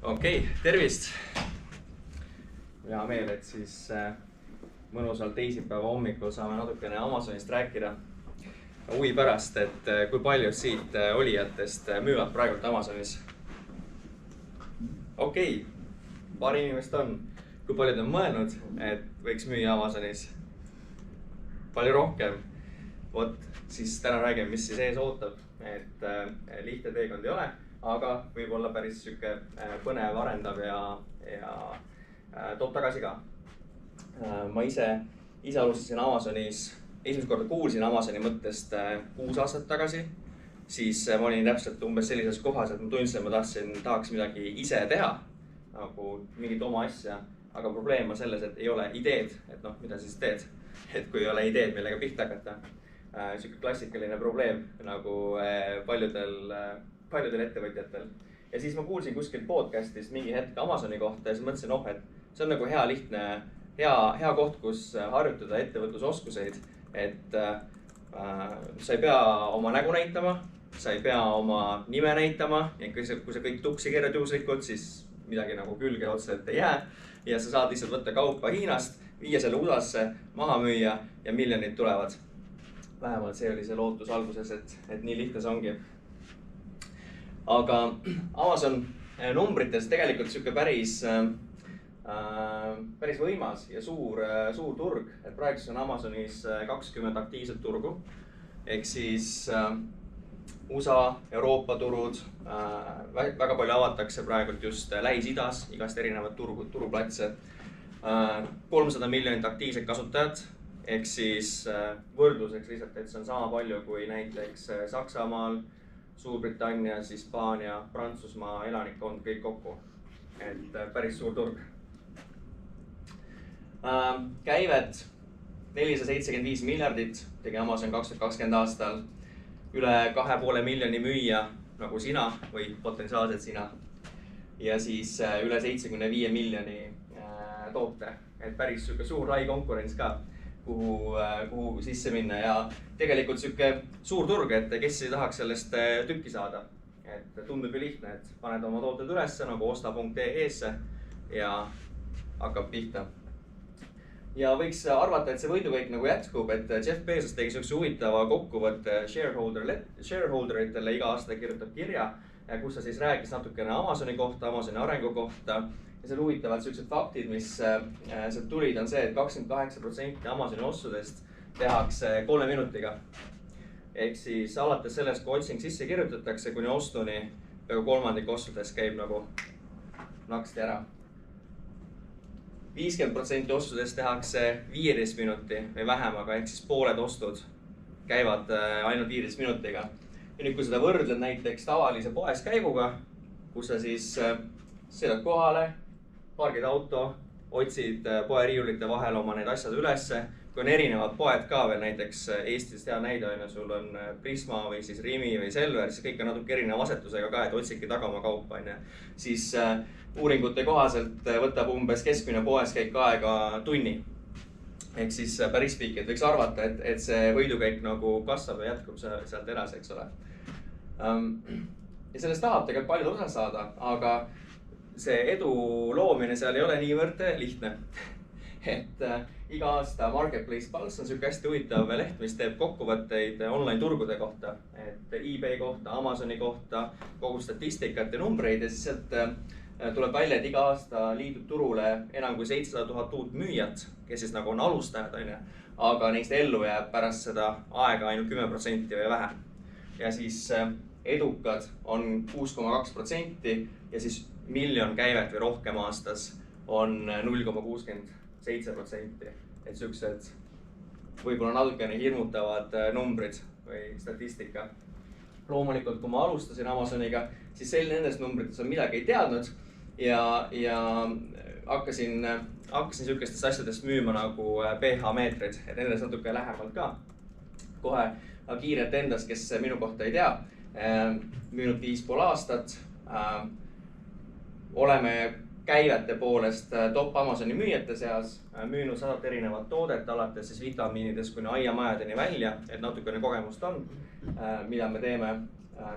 Okei, tervist! Hea meel, et siis mõnusal teisipäeva hommikul saame natukene Amazonist rääkida. Huvi pärast, et kui paljud siit olijatest müüvad praegult Amazonis. Okei, paar inimest on. Kui paljud on mõelnud, et võiks müüa Amazonis? Palju rohkem. Vot, siis täna räägime, mis siis ees ootab. Et lihtne teekond ei ole, aga võib olla päris süke põnev, arendav ja toob tagasi ka. Ma ise alustasin Amazonis, esimest korda kuulsin Amazoni mõttest 6 aastat tagasi. Siis ma olin täpselt umbes sellises kohas, et ma tundsin, et ma tahaks midagi ise teha, nagu mingit oma asja. Aga probleem on selles, et ei ole ideed, et noh, mida siis teed. Et kui ei ole ideed, millega pihta hakata. Siuke klassikaline probleem nagu paljudel ettevõtjatel. Ja siis ma kuulsin kuskil podcastist mingi hetk Amazoni kohta ja siis mõtlesin, et see on nagu hea koht, kus harjutada ettevõtlusoskuseid. Et sa ei pea oma nägu näitama, sa ei pea oma nime näitama. Ja kui sa kõik tuksi keerad juhuslikult, siis midagi nagu külge otseselt ei jää. Ja sa saad lihtsalt võtta kaupa Hiinast, viia selle USA-sse, maha müüa ja miljonid tulevad. Vähemalt see oli see lootus alguses, et nii lihtne see ongi. Aga Amazon numbrites tegelikult siuke päris võimas ja suur turg. Et praeguseks on Amazonis 20 aktiivset turgu. Ehk siis USA, Euroopa turud, väga palju avatakse praegult just Lähis-Idas, igast erinevad turuplatse. 300 miljonit aktiivset kasutajat, ehk siis võrdluseks lihtsalt, et see on sama palju kui näiteks Saksamaal, Suurbritannias, Hispaania, Prantsusmaa elanikkond kõik kokku. Et päris suur turg. Käivet 475 miljardit tegi Amazon 2020 aastal. Üle 2,5 miljoni müüja nagu sina või potentsiaalselt sina. Ja siis üle 75 miljoni toote. Et päris suur lai konkurents ka, kuhu sisse minna. Ja tegelikult suur turg, et kes ei tahaks sellest tükki saada. Et tundub ju lihtne, et paned oma tooted ülesse nagu osta.ee-sse ja hakkab pihta. Ja võiks arvata, et see võidukäik nagu jätkub, et Jeff Bezos tegi sellise huvitava kokkuvõtte shareholderitele iga aasta kirjutab kirja, kus ta siis rääkis natukene Amazoni kohta, Amazoni arengu kohta. Ja seal huvitavad sellised faktid, mis sealt tulid, on see, et 28% Amazoni ostudest tehakse 3 minutiga. Ehk siis alates sellest, kui otsing sisse kirjutatakse, kuni ostuni, peaaegu kolmandik ostudest käib nagu naksti ära. 50% ostudest tehakse 15 minuti või vähem, aga ehk siis pooled ostud käivad ainult 15 minutiga. Ja nüüd, kui seda võrdled näiteks tavalise poes käiguga, kus sa siis sõidad kohale, pargid auto, otsid poe riiulite vahel oma need asjad ülesse. Kui on erinevad poed ka veel, näiteks Eestis hea näide on, sul on Prisma või siis Rimi või Selver, siis kõik on natuke erineva asetusega ka, et otsidki taga oma kaupa. Siis uuringute kohaselt võtab umbes keskmine poes käik aega tunni. Ehk siis päris pikk, et võiks arvata, et see võidukäik nagu kasvab ja jätkub sealt edasi, eks ole. Ja sellest tahab tegelikult paljud osa saada, aga see edu loomine seal ei ole niivõrd lihtne. Et iga aasta Marketplace Pulse on siuke hästi huvitav leht, mis teeb kokkuvõtteid online turgude kohta. Et eBay kohta, Amazoni kohta, kogu statistikat ja numbreid ja siis sealt tuleb välja, et iga aasta liidub turule enam kui 700 000 uut müüjat, kes siis nagu on alustajad, aga neist ellu jääb pärast seda aega ainult 10% või vähem. Ja siis edukad on 6,2% ja siis miljon käivet või rohkem aastas on 0,67%. Et siuksed võib-olla natukene hirmutavad numbrid või statistika. Loomulikult, kui ma alustasin Amazoniga, siis nendest numbrites on midagi ei teadnud ja hakkasin siukestest asjadest müüma nagu pH-meetrid, et nendest natuke lähemalt ka. Kohe kiirelt endast, kes minu kohta ei tea, müünud 5,5 aastat. Oleme käivete poolest top Amazoni müüjate seas, müünud 100 erinevat toodet, alates siis vitamiinidest kuni aiamajadeni välja, et natukene kogemust on, mida me teeme.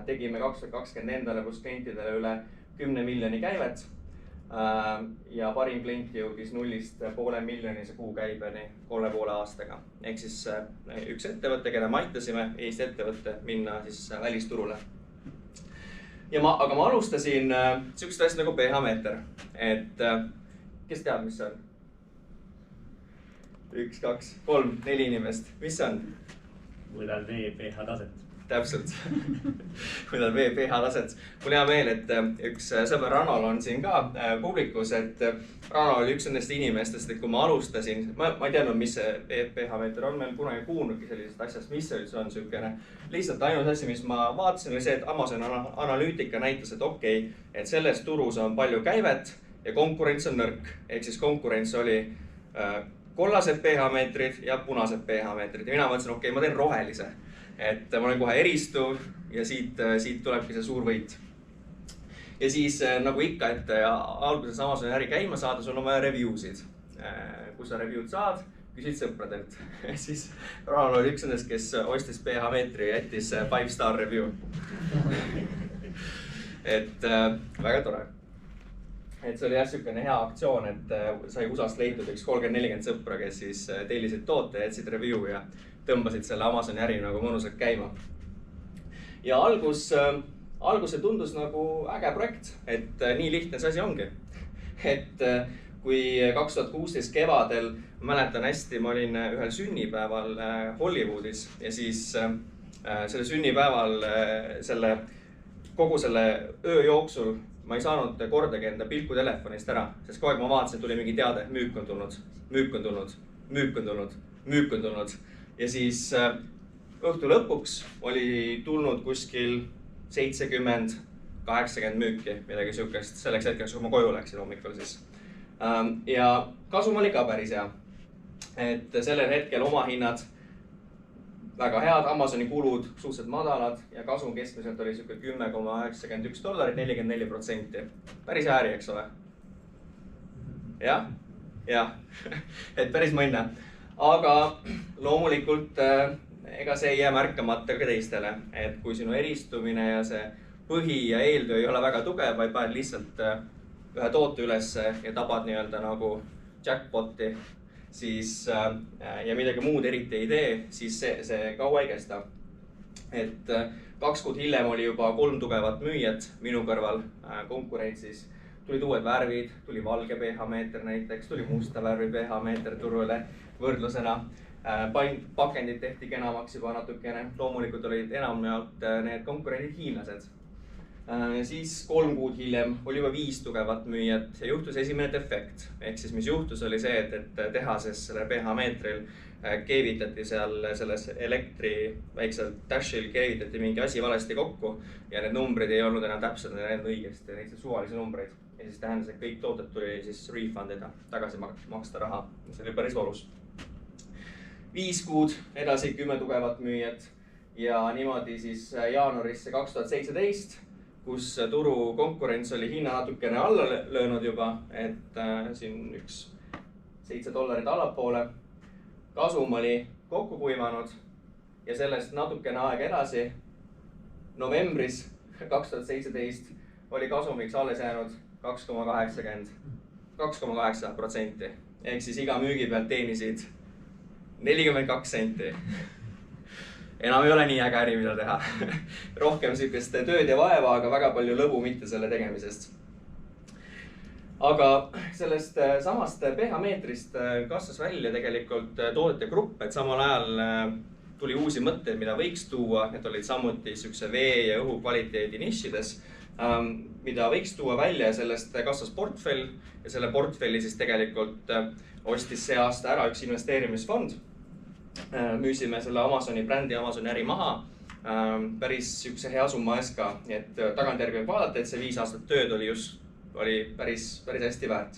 Tegime 2020 endale plus klientidele üle 10 miljoni käivet ja parim klient jõudis 0,5 miljonise kuukäibeni 3,5 aastaga. Ehk siis üks ettevõte, keda me aitasime, Eesti ettevõtte, minna siis välisturule. Aga ma alustasin sihukest asja nagu pH-meeter, et kes teab, mis see on? 1, 2, 3, 4 inimest, mis see on? Mõõdad vee pH taset. Täpselt, mõõdad vee pH taset. Mul hea meel, et üks sõber Ranol on siin ka publikus, et Rano oli üks nendest inimestest, et kui ma alustasin, ma ei teadnud, mis see pH-meeter on, meil kunagi kuulnudki sellisest asjast, mis see üldse on sihukene. Lihtsalt ainus asi, mis ma vaatasin, oli see, et Amazon analüütika näitas, et okei, et selles turus on palju käivet ja konkurents on nõrk. Ehk siis konkurents oli kollased pH-meetrid ja punased pH-meetrid ja mina mõtlesin, okei, ma teen rohelise. Et ma olen kohe eristuv ja siit tulebki see suur võit. Ja siis nagu ikka, et alguses Amazoni äri käima saada, sul on vaja review'sid. Kui sa review'd saad, küsid sõpradelt. Siis Rano oli üks nendest, kes ostis pH-meetri ja jättis 5-star review. Et väga tore. Et see oli jah sihukene hea aktsioon, et sai USA-st leitud üks 30-40 sõpra, kes siis tellisid toote, jätsid review ja tõmbasid selle Amazoni äri nagu mõnusalt käima. Ja alguse tundus nagu äge projekt, et nii lihtne see asi ongi. Et kui 2016 kevadel, mäletan hästi, ma olin ühel sünnipäeval Hollywoodis ja siis selle sünnipäeval kogu selle öö jooksul ma ei saanud kordagi enda pilku telefonist ära, sest kogu aeg ma vaatasin, tuli mingi teade, müük on tulnud, müük on tulnud, müük on tulnud, müük on tulnud. Ja siis õhtu lõpuks oli tulnud kuskil 70-80 müüki, midagi sihukest selleks hetkeks, kui ma koju läksin hommikul siis. Ja kasum oli ka päris hea. Et sellel hetkel omahinnad väga head, Amazoni kulud suhteliselt madalad ja kasum keskmiselt oli sihuke $10,91, 44%. Päris ääri, eks ole? Jah? Et päris mõnne. Aga loomulikult ega see ei jää märkamata ka teistele, et kui sinu eristumine ja see põhi ja eeltöö ei ole väga tugev, vaid paned lihtsalt ühe toote ülesse ja tabad nii-öelda nagu jackpoti, siis ja midagi muud eriti ei tee, siis see kaua ei kesta. Et 2 kuud hiljem oli juba 3 tugevat müüjat minu kõrval konkurentsis. Tulid uued värvid, tuli valge pH-meeter näiteks, tuli musta värvi pH-meeter turule võrdlusena. Pakendid tehti kenamaks juba natukene, loomulikult olid enamjaolt need konkurendid hiinlased. Siis 3 kuud hiljem oli juba 5 tugevat müüjat ja juhtus esimene defekt. Ehk siis mis juhtus oli see, et tehases selle pH-meetril keevitati selles elektri väiksel dashil keevitati mingi asi valesti kokku ja need numbrid ei olnud enam täpselt, need olid õigesti, neid suvalisi numbreid. Ja siis tähendas, et kõik tooted tuli siis refundida, tagasi maksta raha. See oli päris valus. 5 kuud edasi 10 tugevat müüjat ja niimoodi siis jaanuarisse 2017, kus turu konkurents oli hinna natukene alla löönud juba, et siin üks $7 allapoole. Kasum oli kokku kuivanud ja sellest natukene aeg edasi, novembris 2017 oli kasumiks alles jäänud 2,8%. Ehk siis iga müügi pealt teenisid 42 senti. Enam ei ole nii äge äri, mida teha. Rohkem sihukest tööd ja vaeva, aga väga palju lõbu mitte selle tegemisest. Aga sellest samast pH-meetrist kasvas välja tegelikult toodete grupp, et samal ajal tuli uusi mõtteid, mida võiks tuua. Need olid samuti sihukese vee ja õhu kvaliteedi nišides, mida võiks tuua välja ja sellest kasvas portfell ja selle portfelli siis tegelikult ostis see aasta ära üks investeerimisfond. Müüsime selle Amazoni brändi, Amazoni äri maha päris sihukese hea summa eest ka, et tagantjärgi võib vaadata, et see 5 aastat tööd oli päris hästi väärt.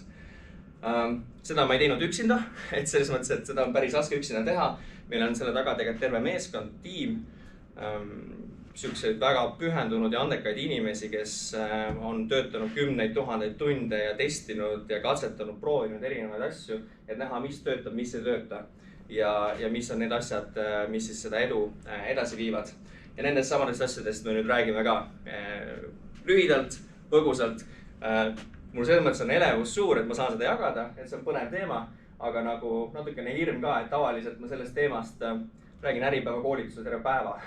Seda ma ei teinud üksinda, et selles mõttes, et seda on päris raske üksinda teha. Meil on selle taga tegelikult terve meeskond, tiim, sihukesed väga pühendunud ja andekaid inimesi, kes on töötanud 10 000 tunde ja testinud ja katsetanud, proovinud erinevaid asju, et näha, mis töötab, mis ei tööta. Ja mis on need asjad, mis siis seda edu edasi viivad. Ja nendest samadest asjadest me nüüd räägime ka lühidalt, põgusalt. mul selles mõttes on elevus suur, et ma saan seda jagada, et see on põnev teema, aga nagu natukene hirm ka, et tavaliselt ma sellest teemast räägin Äripäeva koolitusel terve päeva.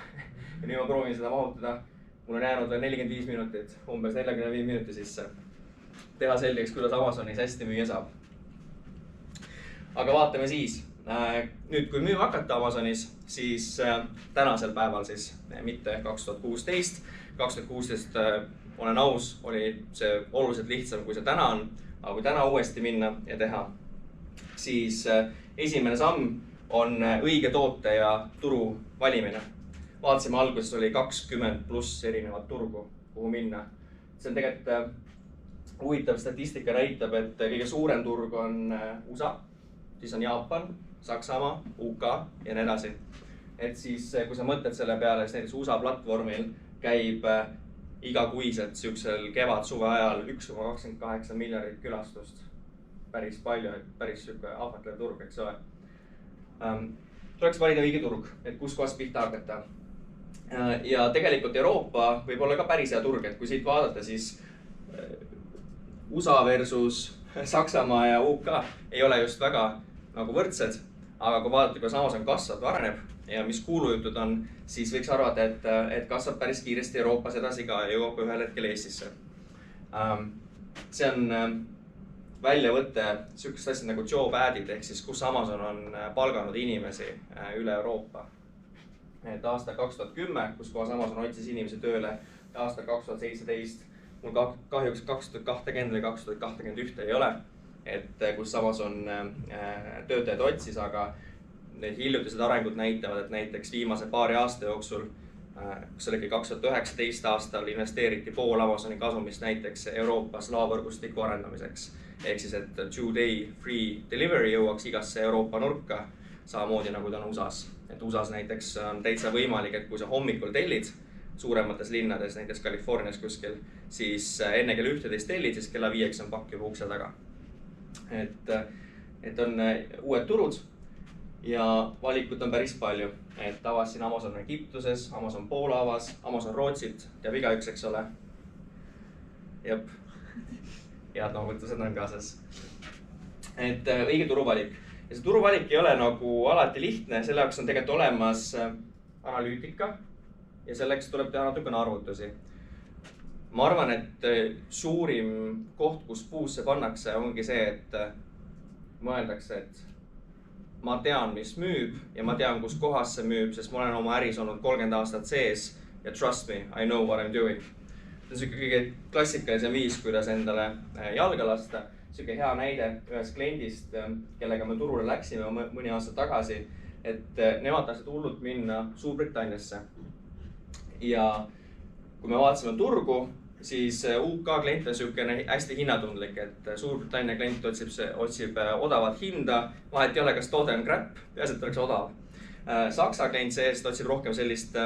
Ja nüüd ma proovin seda mahutada. Mul on jäänud veel 45 minutit, umbes 45 minuti sisse. Teha selgeks, kuidas Amazonis hästi müüa saab. Aga vaatame siis. Nüüd, kui müüma hakata Amazonis, siis tänasel päeval siis, mitte 2016. 2016, olen aus, oli see oluliselt lihtsam, kui see täna on. Aga kui täna uuesti minna ja teha, siis esimene samm on õige toote ja turu valimine. Vaatasime alguses oli 20+ erinevat turgu, kuhu minna. See on tegelikult huvitav statistika näitab, et kõige suurem turg on USA, siis on Jaapan, Saksamaa, UK ja nii edasi. Et siis, kui sa mõtled selle peale, siis näiteks USA platvormil käib igakuiselt sihukesel kevad-suve ajal 1,28 miljardit külastust. Päris palju, päris sihuke ahvatlev turg, eks ole. Tuleks valida õige turg, et kus kohas pihta hakata. Ja tegelikult Euroopa võib olla ka päris hea turg, et kui siit vaadata, siis USA versus Saksamaa ja UK ei ole just väga nagu võrdsed, aga kui vaadata, kuidas Amazon kasvab, areneb ja mis kuulujutud on, siis võiks arvata, et kasvab päris kiiresti Euroopas edasi ka ja jõuab ühel hetkel Eestisse. See on väljavõte sihukest asja nagu job ad'id ehk siis kus Amazon on palganud inimesi üle Euroopa. Et aastal 2010, kus kohas Amazon otsis inimesi tööle, ja aastal 2017, mul kahjuks 2020 või 2021 ei ole, et kus Amazon töötajad otsis, aga need hiljutised arengud näitavad, et näiteks viimase paari aasta jooksul, kus oligi 2019 aastal investeeriti pool Amazoni kasumist näiteks Euroopas laovõrgustiku arendamiseks. Ehk siis, et 2-day free delivery jõuaks igasse Euroopa nurka, samamoodi nagu ta on USAs. Et USAs näiteks on täitsa võimalik, et kui sa hommikul tellid suuremates linnades, näiteks Californias kuskil, siis enne kella 11 tellid, siis kella 5 on pakk juba ukse taga. Et on uued turud ja valikut on päris palju. Et avasin Amazon Egiptuses, Amazon Poola avas, Amazon Rootsit, teab igaüks, eks ole. Jep. Head noogutused on kaasas. Et õige turuvalik. Ja see turuvalik ei ole nagu alati lihtne, selle jaoks on tegelikult olemas analüütika ja selleks tuleb teha natukene arvutusi. Ma arvan, et suurim koht, kus puusse pannakse, ongi see, et mõeldakse, et ma tean, mis müüb ja ma tean, kus kohas see müüb, sest ma olen oma äris olnud 30 aastat sees ja trust me, I know what I'm doing. See on siuke kõige klassikalisem viis, kuidas endale jalga lasta. Siuke hea näide ühest kliendist, kellega me turule läksime mõni aasta tagasi, et nemad tahtsid hullult minna Suurbritanniasse. Ja kui me vaatasime turgu, siis UK klient on siukene hästi hinnatundlik, et Suurbritannia klient otsib odavat hinda, vahet ei ole, kas toode on crap, peaasi, et oleks odav. Saksa klient seest otsib rohkem sellist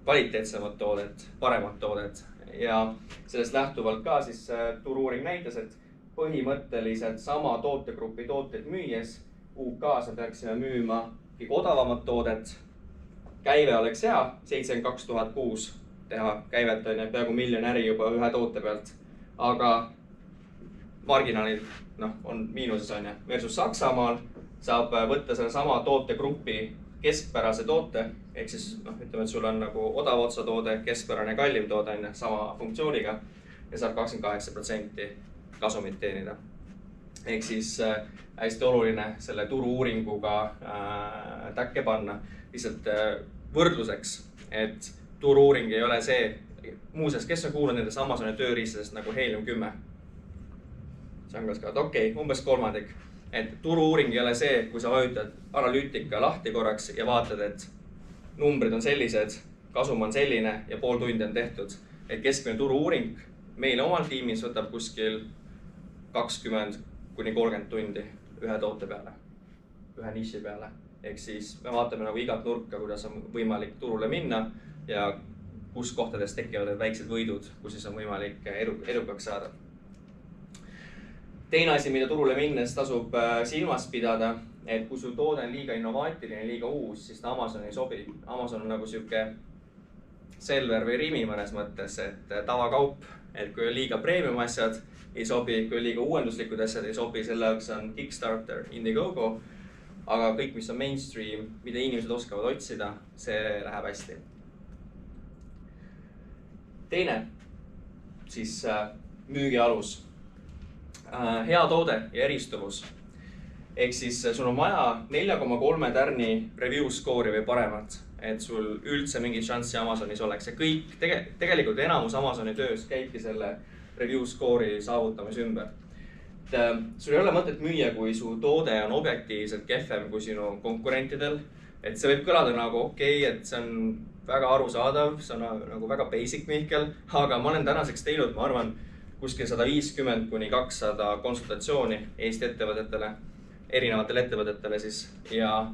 kvaliteetsemat toodet, paremat toodet ja sellest lähtuvalt ka siis turu-uuring näitas, et põhimõtteliselt sama tootegrupi tooteid müües UK-s me peaksime müüma kõige odavamat toodet. Käive oleks hea, 72 006 teha käivet on peaaegu miljon äri juba ühe toote pealt. Aga marginaalid on miinuses on. Versus Saksamaal saab võtta selle sama tootegrupi keskpärase toote. Ehk siis ütleme, et sul on nagu odav otsatoode, keskpärane kallim toode on sama funktsiooniga ja saab 28% kasumit teenida. Ehk siis hästi oluline selle turu-uuringuga täkke panna. Lihtsalt võrdluseks, et turu-uuring ei ole see, muuseas, kes on kuulnud nendest Amazoni tööriistadest nagu Helium 10? See on kas ka, okei, umbes kolmandik. Et turu-uuring ei ole see, kui sa vajutad analüütika lahti korraks ja vaatad, et numbrid on sellised, kasum on selline ja pool tundi on tehtud. Et keskmine turu-uuring meile omal tiimis võtab kuskil 20–30 tundi ühe toote peale, ühe niši peale. Ehk siis me vaatame nagu igat nurka, kuidas on võimalik turule minna ja kus kohtades tekivad need väiksed võidud, kus siis on võimalik edukaks saada. Teine asi, mida turule minnes tasub silmas pidada, et kui su toode on liiga innovaatiline, liiga uus, siis ta Amazon ei sobi. Amazon on nagu siuke Selver või Rimi mõnes mõttes, et tavakaup, et kui on liiga premium asjad, ei sobi, kui liiga uuenduslikud asjad ei sobi, selle jaoks on Kickstarter, Indiegogo. Aga kõik, mis on mainstream, mida inimesed oskavad otsida, see läheb hästi. Teine, siis müügialus. Hea toode ja eristuvus. Ehk siis sul on vaja 4,3 tärni review score'i või paremat, et sul üldse mingit šanssi Amazonis oleks. Ja kõik, tegelikult enamus Amazoni töös käibki selle review score'i saavutamise ümber. Sul ei ole mõtet müüa, kui su toode on objektiivselt kehvem kui sinu konkurentidel. Et see võib kõlada nagu okei, et see on väga arusaadav, see on nagu väga basic Mihkel, aga ma olen tänaseks teinud, ma arvan, kuskil 150 kuni 200 konsultatsiooni Eesti ettevõtetele, erinevatele ettevõtetele siis, ja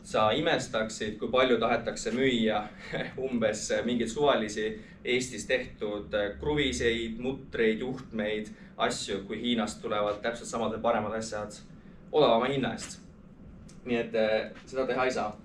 sa imestaksid, kui palju tahetakse müüa umbes mingeid suvalisi Eestis tehtud kruviseid, mutreid, juhtmeid, asju, kui Hiinast tulevad täpselt samad või paremad asjad odavama hinna eest. Nii et seda teha ei saa.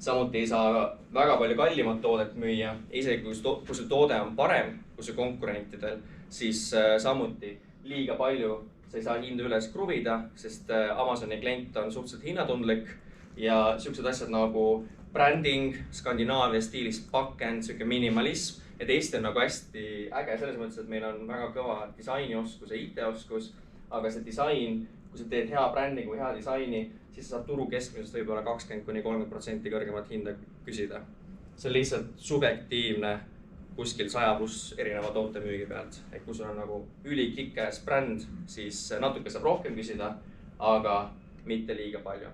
Samuti ei saa väga palju kallimat toodet müüa, isegi kui su toode on parem kui su konkurentidel, siis samuti liiga palju sa ei saa hinda üles kruvida, sest Amazoni klient on suhteliselt hinnatundlik ja siuksed asjad nagu branding, Skandinaavia stiilis pakend, siuke minimalism. Et Eesti on nagu hästi äge selles mõttes, et meil on väga kõva disainioskus ja IT-oskus, aga see disain, kui sa teed hea brandingu või hea disaini, siis sa saad turu keskmisest võib-olla 20–30% kõrgemat hinda küsida. See on lihtsalt subjektiivne kuskil 100+ erineva tootemüügi pealt. Et kui sul on nagu ülikikkäes bränd, siis natuke saab rohkem küsida, aga mitte liiga palju.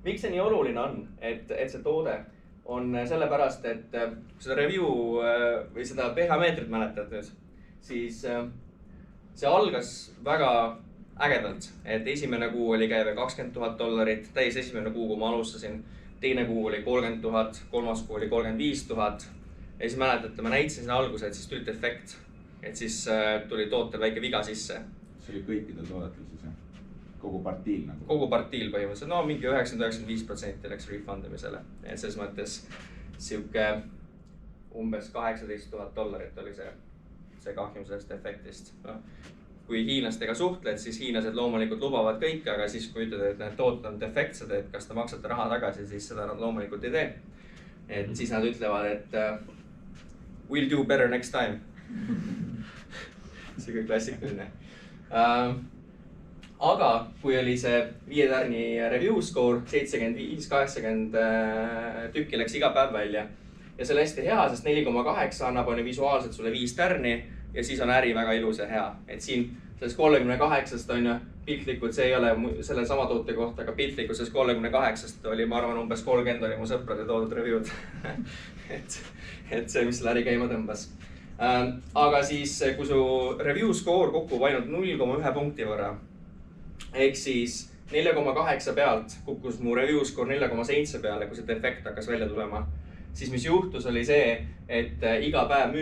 Miks see nii oluline on, et see toode on sellepärast, et seda review või seda pH-meetrit mäletad nüüd, siis see algas väga ägedalt, et esimene kuu oli käive $20,000, täis esimene kuu, kui ma alustasin, teine kuu oli 30,000, kolmas kuu oli 35,000 ja siis mäletate, ma näitasin sinna alguse, et siis tuli defekt, et siis tuli tootel väike viga sisse. See oli kõikidel toodetel siis, jah? Kogu partiil nagu? Kogu partiil põhimõtteliselt, no mingi 90–95% läks refund imisele. Et selles mõttes siuke umbes $18,000 oli see kahjum sellest efektist. No, kui hiinlastega suhtled, siis hiinlased loomulikult lubavad kõik, aga siis kui ütled, et need tooted on defektsed, et kas te maksate raha tagasi, siis seda nad loomulikult ei tee. Et siis nad ütlevad, et we'll do better next time. See kõik klassikaline. Aga kui oli see 5 tärni review score, 75–80 tükki läks iga päev välja. Ja see on hästi hea, sest 4,8 annab on visuaalselt sulle 5 tärni ja siis on äri väga ilus ja hea. Et siin selles 38-st on ju piltlikult, see ei ole selle sama toote kohta, aga piltlikult selles 38-st oli, ma arvan, umbes 30 oli mu sõprade toodud review'd. et see, mis selle äri käima tõmbas. Aga siis, kui su review score kukub ainult 0,1 punkti võrra, ehk siis 4,8 pealt kukkus mu review score 4,7 peale, kui see defekt hakkas välja tulema. Siis mis juhtus oli see, et iga päev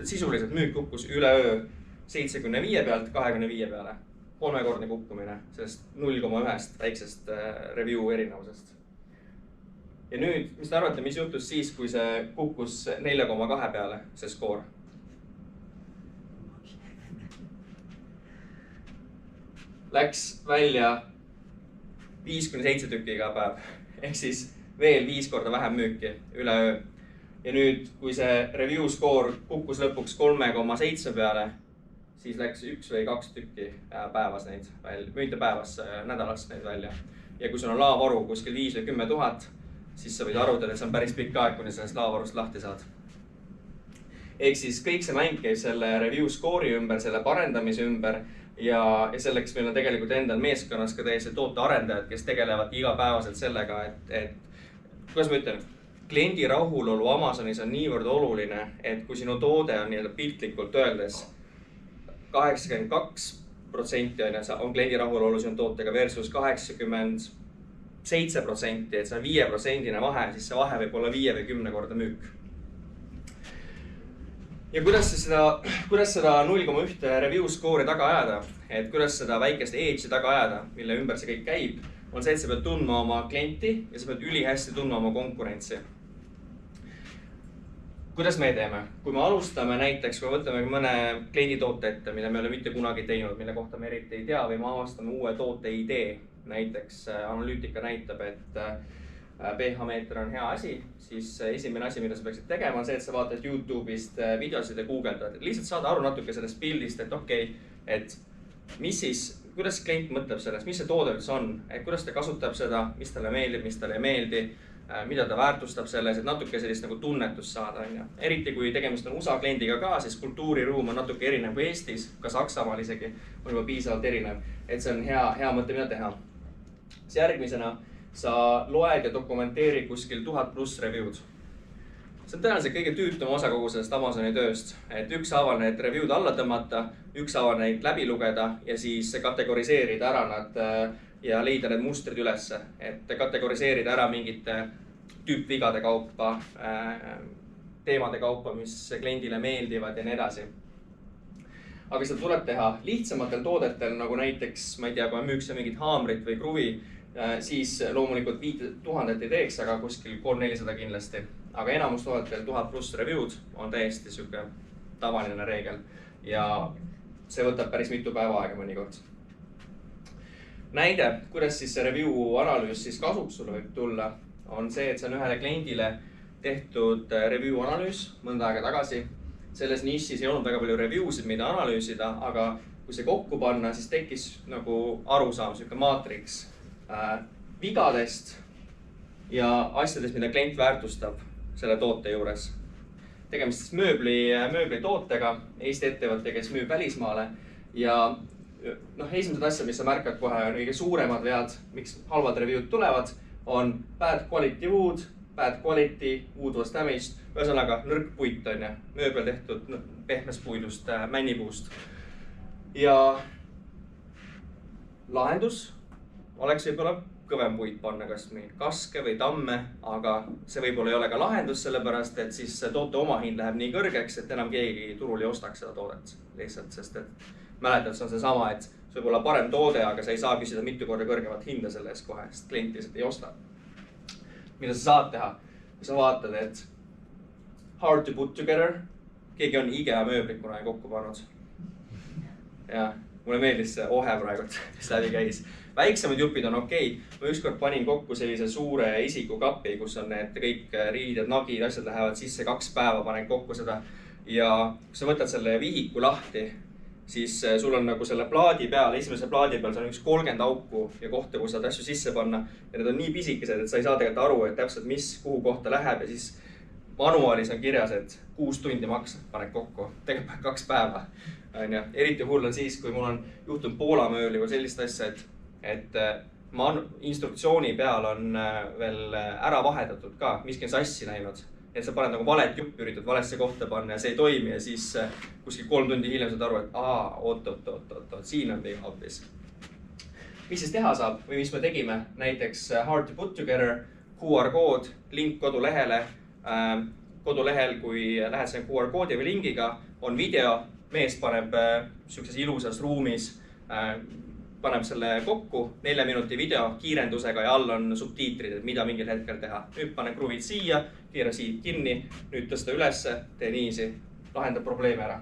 sisuliselt müük kukkus üleöö 75 pealt 25 peale. 3-kordne kukkumine sellest 0,1 väiksest review erinevusest. Ja nüüd, mis te arvate, mis juhtus siis, kui see kukkus 4,2 peale, see score? Läks välja 5–7 tükki iga päev, ehk siis veel 5 korda vähem müüki üleöö. Ja nüüd, kui see review score kukkus lõpuks 3,7 peale, siis läks 1 või 2 tükki päevas neid välja, mitte päevas, nädalas neid välja. Ja kui sul on laovaru kuskil 5 või 10 000, siis sa võid arvutada, et see on päris pikk aeg, kuni sellest laovarust lahti saad. Ehk siis kõik see mäng käib selle review score'i ümber, selle parendamise ümber. Ja selleks meil on tegelikult endal meeskonnas ka täiesti tootearendajad, kes tegelevad igapäevaselt sellega, et kuidas ma ütlen, kliendi rahulolu Amazonis on niivõrd oluline, et kui sinu toode on nii-öelda piltlikult öeldes 82% on kliendi rahulolu sinu tootega versus 87%, et see on 5% vahe, siis see vahe võib olla 5 või 10 korda müük. Ja kuidas seda 0,1 review score'i taga ajada, et kuidas seda väikest edge'i taga ajada, mille ümber see kõik käib, on see, et sa pead tundma oma klienti ja sa pead ülihästi tundma oma konkurentsi. kuidas me teeme? Kui me alustame näiteks, kui võtame mõne kliendi toote ette, mille me ei ole mitte kunagi teinud, mille kohta me eriti ei tea või me avastame uue toote idee, näiteks analüütika näitab, et pH-meeter on hea asi, siis esimene asi, mida sa peaksid tegema, on see, et sa vaatad YouTube'ist videosid ja guugeldad. Lihtsalt saada aru natuke sellest pildist, et okei, et mis siis, kuidas klient mõtleb sellest, mis see toode üldse on, et kuidas ta kasutab seda, mis talle meeldib, mis talle ei meeldi, mida ta väärtustab selles, et natuke sellist nagu tunnetust saada. Eriti kui tegemist on USA kliendiga ka, siis kultuuriruum on natuke erinev kui Eestis, ka Saksamaal isegi on juba piisavalt erinev, et see on hea mõte, mida teha. Siis järgmisena sa loed ja dokumenteerid kuskil 1000+ review'd. See on tõenäoliselt kõige tüütum osa kogu sellest Amazoni tööst, et ükshaaval need review'd alla tõmmata, ükshaaval neid läbi lugeda ja siis kategoriseerida ära nad ja leida need mustrid ülesse, et kategoriseerida ära mingite tüüpvigade kaupa, teemade kaupa, mis kliendile meeldivad ja nii edasi. Aga seda tuleb teha lihtsamatel toodetel, nagu näiteks, ma ei tea, kui müüks mingit haamrit või kruvi, siis loomulikult 5000 ei teeks, aga kuskil 300-400 kindlasti. Aga enamus toodetel 1000+ review'd on täiesti siuke tavaline reegel ja see võtab päris mitu päeva aega mõnikord. Näide, kuidas siis see review analüüs siis kasuks sulle võib tulla, on see, et see on ühele kliendile tehtud review analüüs mõnda aega tagasi. Selles nišis ei olnud väga palju review'sid, mida analüüsida, aga kui see kokku panna, siis tekkis nagu arusaam, siuke maatriks vigadest ja asjadest, mida klient väärtustab selle toote juures. Tegemist siis mööbli tootega, Eesti ettevõte, kes müüb välismaale ja esimesed asjad, mis sa märkad kohe, on kõige suuremad vead, miks halvad review'd tulevad, on bad quality wood, bad quality, wood was damaged, ühesõnaga nõrk puit on ja mööbel tehtud pehmest puidust, männipuust. Ja lahendus oleks võib-olla kõvem puit panna, kas kaske või tamme, aga see võib-olla ei ole ka lahendus, sellepärast et siis toote omahind läheb nii kõrgeks, et enam keegi turul ei ostaks seda toodet lihtsalt, sest et mäletad, see on seesama, et see võib olla parem toode, aga sa ei saa küsida mitu korda kõrgemat hinda selle eest kohe, sest klient lihtsalt ei osta. Mida sa saad teha? Kui sa vaatad, et hard to put together, keegi on IKEA mööblit kunagi kokku pannud. Ja mulle meeldis see ohe praegu, mis läbi käis. Väiksemad jupid on okei. Ma ükskord panin kokku sellise suure isikukapi, kus on need kõik riided, nagid, asjad lähevad sisse 2 päeva, panen kokku seda. Ja kui sa võtad selle vihiku lahti, siis sul on nagu selle plaadi peal, esimese plaadi peal, see on üks 30 auku ja kohta, kus saad asju sisse panna. Ja need on nii pisikesed, et sa ei saa tegelikult aru, et täpselt mis kuhu kohta läheb ja siis manuaalis on kirjas, et 6 tundi maks paned kokku, tegelikult 2 päeva. Eriti hull on siis, kui mul on juhtunud Poola mööbli või sellist asja, et instruktsiooni peal on veel ära vahetatud ka, miski on sassi läinud. Et sa paned nagu valet juppi, üritad valesse kohta panna ja see ei toimi ja siis kuskil 3 tundi hiljem saad aru, et oot, siin on viga hoopis. Mis siis teha saab või mis me tegime? Näiteks hard to put together, QR kood, link kodulehele. Kodulehel, kui lähed selle QR koodi või lingiga, on video, mees paneb siukses ilusas ruumis, paneb selle kokku, 4 minuti video kiirendusega ja all on subtiitrid, et mida mingil hetkel teha. Nüüd pane kruvid siia, keera siit kinni, nüüd tõsta ülesse, tee niisi, lahendab probleeme ära.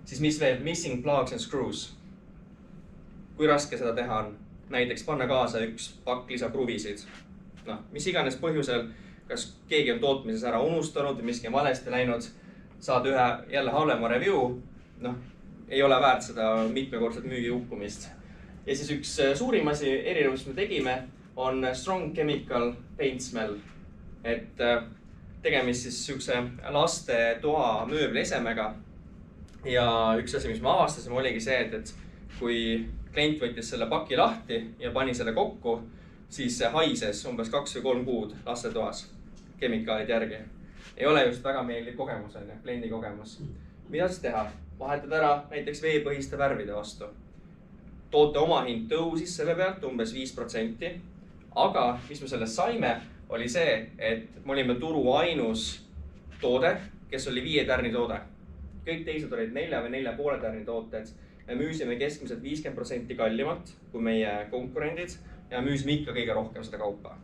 Siis mis veel? Missing plugs and screws. Kui raske seda teha on? Näiteks panna kaasa üks pakk lisakruvisid. Mis iganes põhjusel, kas keegi on tootmises ära unustanud või miski on valesti läinud, saad ühe jälle halvema review, ei ole väärt seda mitmekordset müügi hukkumist. Ja siis üks suurim asi, erinevus me tegime, on strong chemical paint smell. Et tegemist siis siukse laste toa mööbliesemega. Ja üks asi, mis me avastasime, oligi see, et kui klient võttis selle paki lahti ja pani selle kokku, siis see haises umbes 2 või 3 kuud lastetoas kemikaalid järgi. Ei ole just väga meeldiv kogemus, kliendi kogemus. Mida siis teha? Vahetad ära näiteks veepõhiste värvide vastu. Toote omahind tõusis selle pealt umbes 5%, aga mis me sellest saime, oli see, et me olime turu ainus toode, kes oli 5 tärni toode. Kõik teised olid 4 või 4,5 tärni tooted. Me müüsime keskmiselt 50% kallimalt kui meie konkurendid ja müüsime ikka kõige rohkem seda kaupa.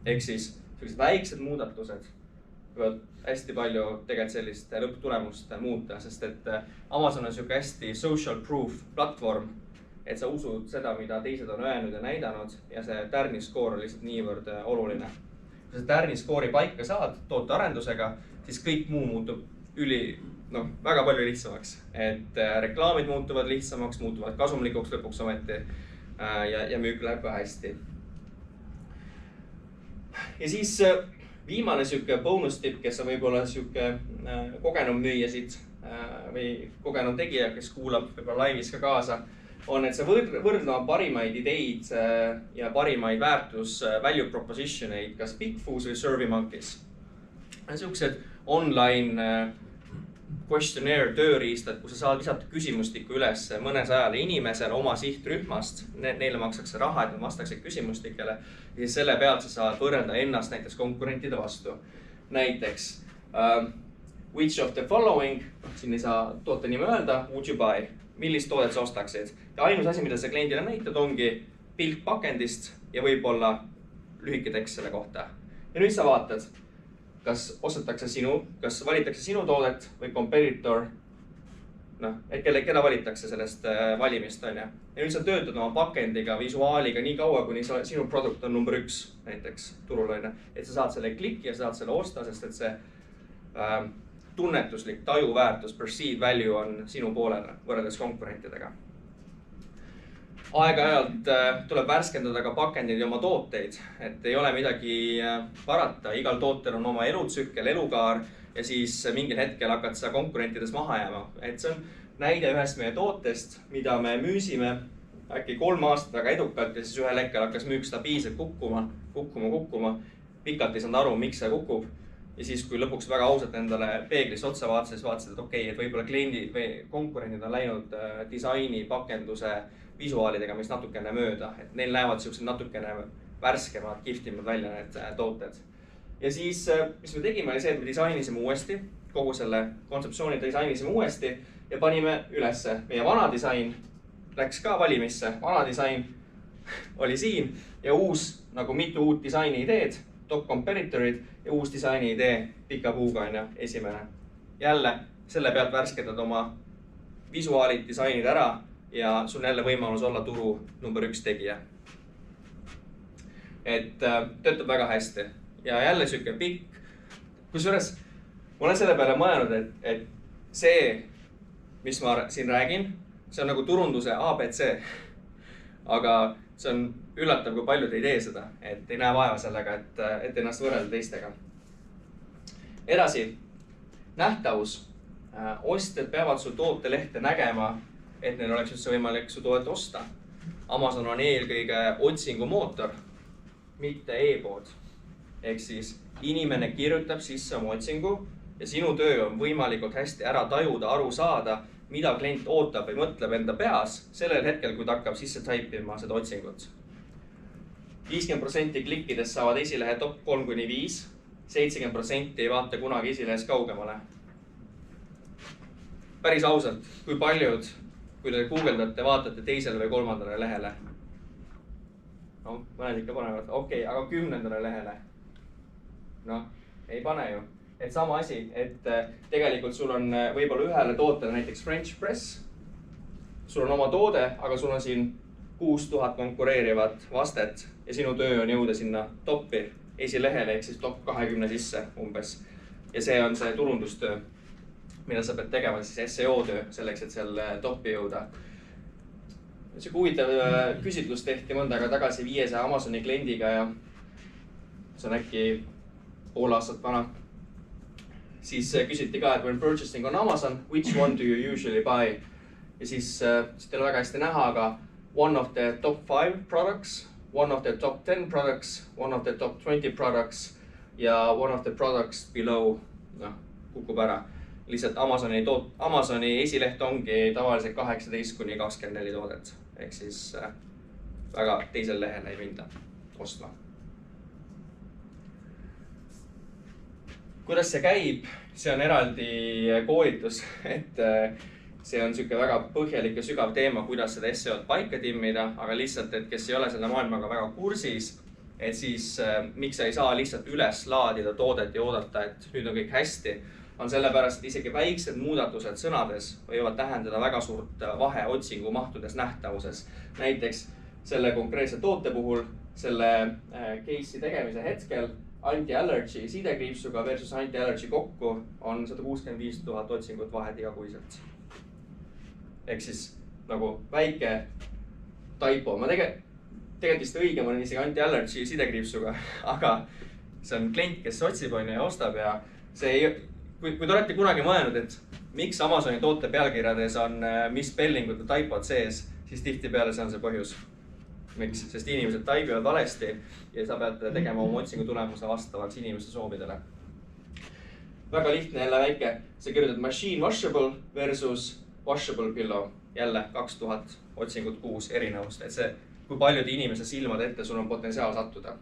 Ehk siis sellised väiksed muudatused võivad hästi palju tegelikult sellist lõpptulemust muuta, sest et Amazon on siuke hästi social proof platvorm, et sa usud seda, mida teised on öelnud ja näidanud ja see tärniskoor on lihtsalt niivõrd oluline. Kui sa tärniskoori paika saad tootearendusega, siis kõik muu muutub väga palju lihtsamaks. Et reklaamid muutuvad lihtsamaks, muutuvad kasumlikuks lõpuks ometi ja müük läheb ka hästi. Ja siis viimane siuke bonus tipp, kes on võib-olla siuke kogenud müüjasid või kogenud tegija, kes kuulab võib-olla laivis ka kaasa, on, et sa võrdlema parimaid ideid ja parimaid väärtus value proposition eid kas Bigfoos või SurveyMonkey's. Siuksed online questionnaire tööriistad, kus sa saad visata küsimustikku üles mõnesajale inimesele oma sihtrühmast. Neile makstakse raha, et nad vastaksid küsimustikele. Ja siis selle pealt sa saad võrrelda ennast näiteks konkurentide vastu. Näiteks, which of the following, siin ei saa toote nime öelda, would you buy? Millist toodet sa ostaksid? Ja ainus asi, mida sa kliendile näitad, ongi pilt pakendist ja võib-olla lühike tekst selle kohta. Ja nüüd sa vaatad, kas valitakse sinu toodet või competitor, keda valitakse sellest valimist, on ja. Ja nüüd sa töötad oma pakendiga, visuaaliga nii kaua, kuni sinu produkt on number 1 näiteks turul, on ja. Et sa saad selle kliki ja saad selle osta, sest et see tunnetuslik tajuväärtus, perceived value on sinu poolele võrreldes konkurentidega. Aeg-ajalt tuleb värskendada ka pakendid ja oma tooteid, et ei ole midagi parata. Igal tootel on oma elutsükkel, elukaar ja siis mingil hetkel hakkad sa konkurentides maha jääma. Et see on näide ühest meie tootest, mida me müüsime äkki 3 aastat väga edukalt ja siis ühel hetkel hakkas müük stabiilselt kukkuma. Pikalt ei saanud aru, miks see kukub. Ja siis, kui lõpuks väga ausalt endale peeglis otsa vaatasid, siis vaatasid, et okei, et võib-olla kliendid või konkurendid on läinud disaini, pakenduse, visuaalidega, mis natukene mööda, et neil näevad siuksed natukene värskemad, kihvtimad välja need tooted. Ja siis, mis me tegime, oli see, et me disainisime uuesti, kogu selle kontseptsiooni disainisime uuesti ja panime ülesse. Meie vana disain läks ka valimisse, vana disain oli siin ja uus, nagu mitu uut disaini ideed, top competitorid ja uus disaini idee pika puuga on ja esimene. Jälle selle pealt värskendad oma visuaalid, disainid ära ja sul jälle võimalus olla turu number 1 tegija. Et töötab väga hästi ja jälle siuke pikk. Kusjuures ma olen selle peale mõelnud, et see, mis ma siin räägin, see on nagu turunduse ABC. Aga see on üllatav, kui paljud ei tee seda, et ei näe vaeva sellega, et ennast võrrelda teistega. Edasi, nähtavus. Ostjad peavad su tootelehte nägema, et neil oleks üldse võimalik su toodet osta. Amazon on eelkõige otsingumootor, mitte e-pood. Ehk siis inimene kirjutab sisse oma otsingu ja sinu töö on võimalikult hästi ära tajuda, aru saada, mida klient ootab või mõtleb enda peas sellel hetkel, kui ta hakkab sisse taipima seda otsingut. 50% klikkidest saavad esilehe top 3-5, 70% ei vaata kunagi esilehes kaugemale. Päris ausalt, kui paljud, kui te guugeldate, vaatate teisele või 3. lehele? No, mõned ikka panevad, okei, aga 10. lehele? No, ei pane ju. Et sama asi, et tegelikult sul on võib-olla ühele tootele, näiteks French Press. Sul on oma toode, aga sul on siin 6000 konkureerivat vastet ja sinu töö on jõuda sinna topi esilehele, ehk siis top 20 sisse umbes. Ja see on see turundustöö, mida sa pead tegema, siis SEO töö selleks, et seal topi jõuda. See huvitav küsitlus tehti mõnda aega tagasi 500 Amazoni kliendiga ja see on äkki pool aastat vana. Siis küsiti ka, et when purchasing on Amazon, which one do you usually buy? Ja siis teil on väga hästi näha, aga one of the top 5 products, one of the top 10 products, one of the top 20 products ja one of the products below kukub ära. Lihtsalt Amazoni esileht ongi tavaliselt 18-24 toodet. Ehk siis väga teisel lehel ei minda ostma. Kuidas see käib? See on eraldi koolitus, et see on siuke väga põhjalik ja sügav teema, kuidas seda SEO-d paika timmida, aga lihtsalt, et kes ei ole selle maailmaga väga kursis, et siis miks sa ei saa lihtsalt üles laadida toodet ja oodata, et nüüd on kõik hästi, on sellepärast, et isegi väiksed muudatused sõnades võivad tähendada väga suurt vahe otsingumahtudes nähtavuses. Näiteks selle konkreetse toote puhul, selle case'i tegemise hetkel anti-allergy sidekriipsuga versus anti-allergy kokku on 165 000 otsingut vahet igakuiselt. Ehk siis nagu väike typo. Ma tegelikult vist õigem on isegi anti-allergy sidekriipsuga, aga see on klient, kes otsib ja ostab ja see ei, kui te olete kunagi mõelnud, et miks Amazoni toote pealkirjades on misspellingud ja typod sees, siis tihtipeale see on see põhjus. Miks? Sest inimesed taibivad valesti ja sa pead tegema oma otsingu tulemuse vastavaks inimeste soovidele. Väga lihtne jälle väike. Sa kirjutad machine washable versus washable pillow. Jälle 2000 otsingut kuus erinevust. Et see, kui paljude inimese silmad ette sul on potentsiaal sattuda.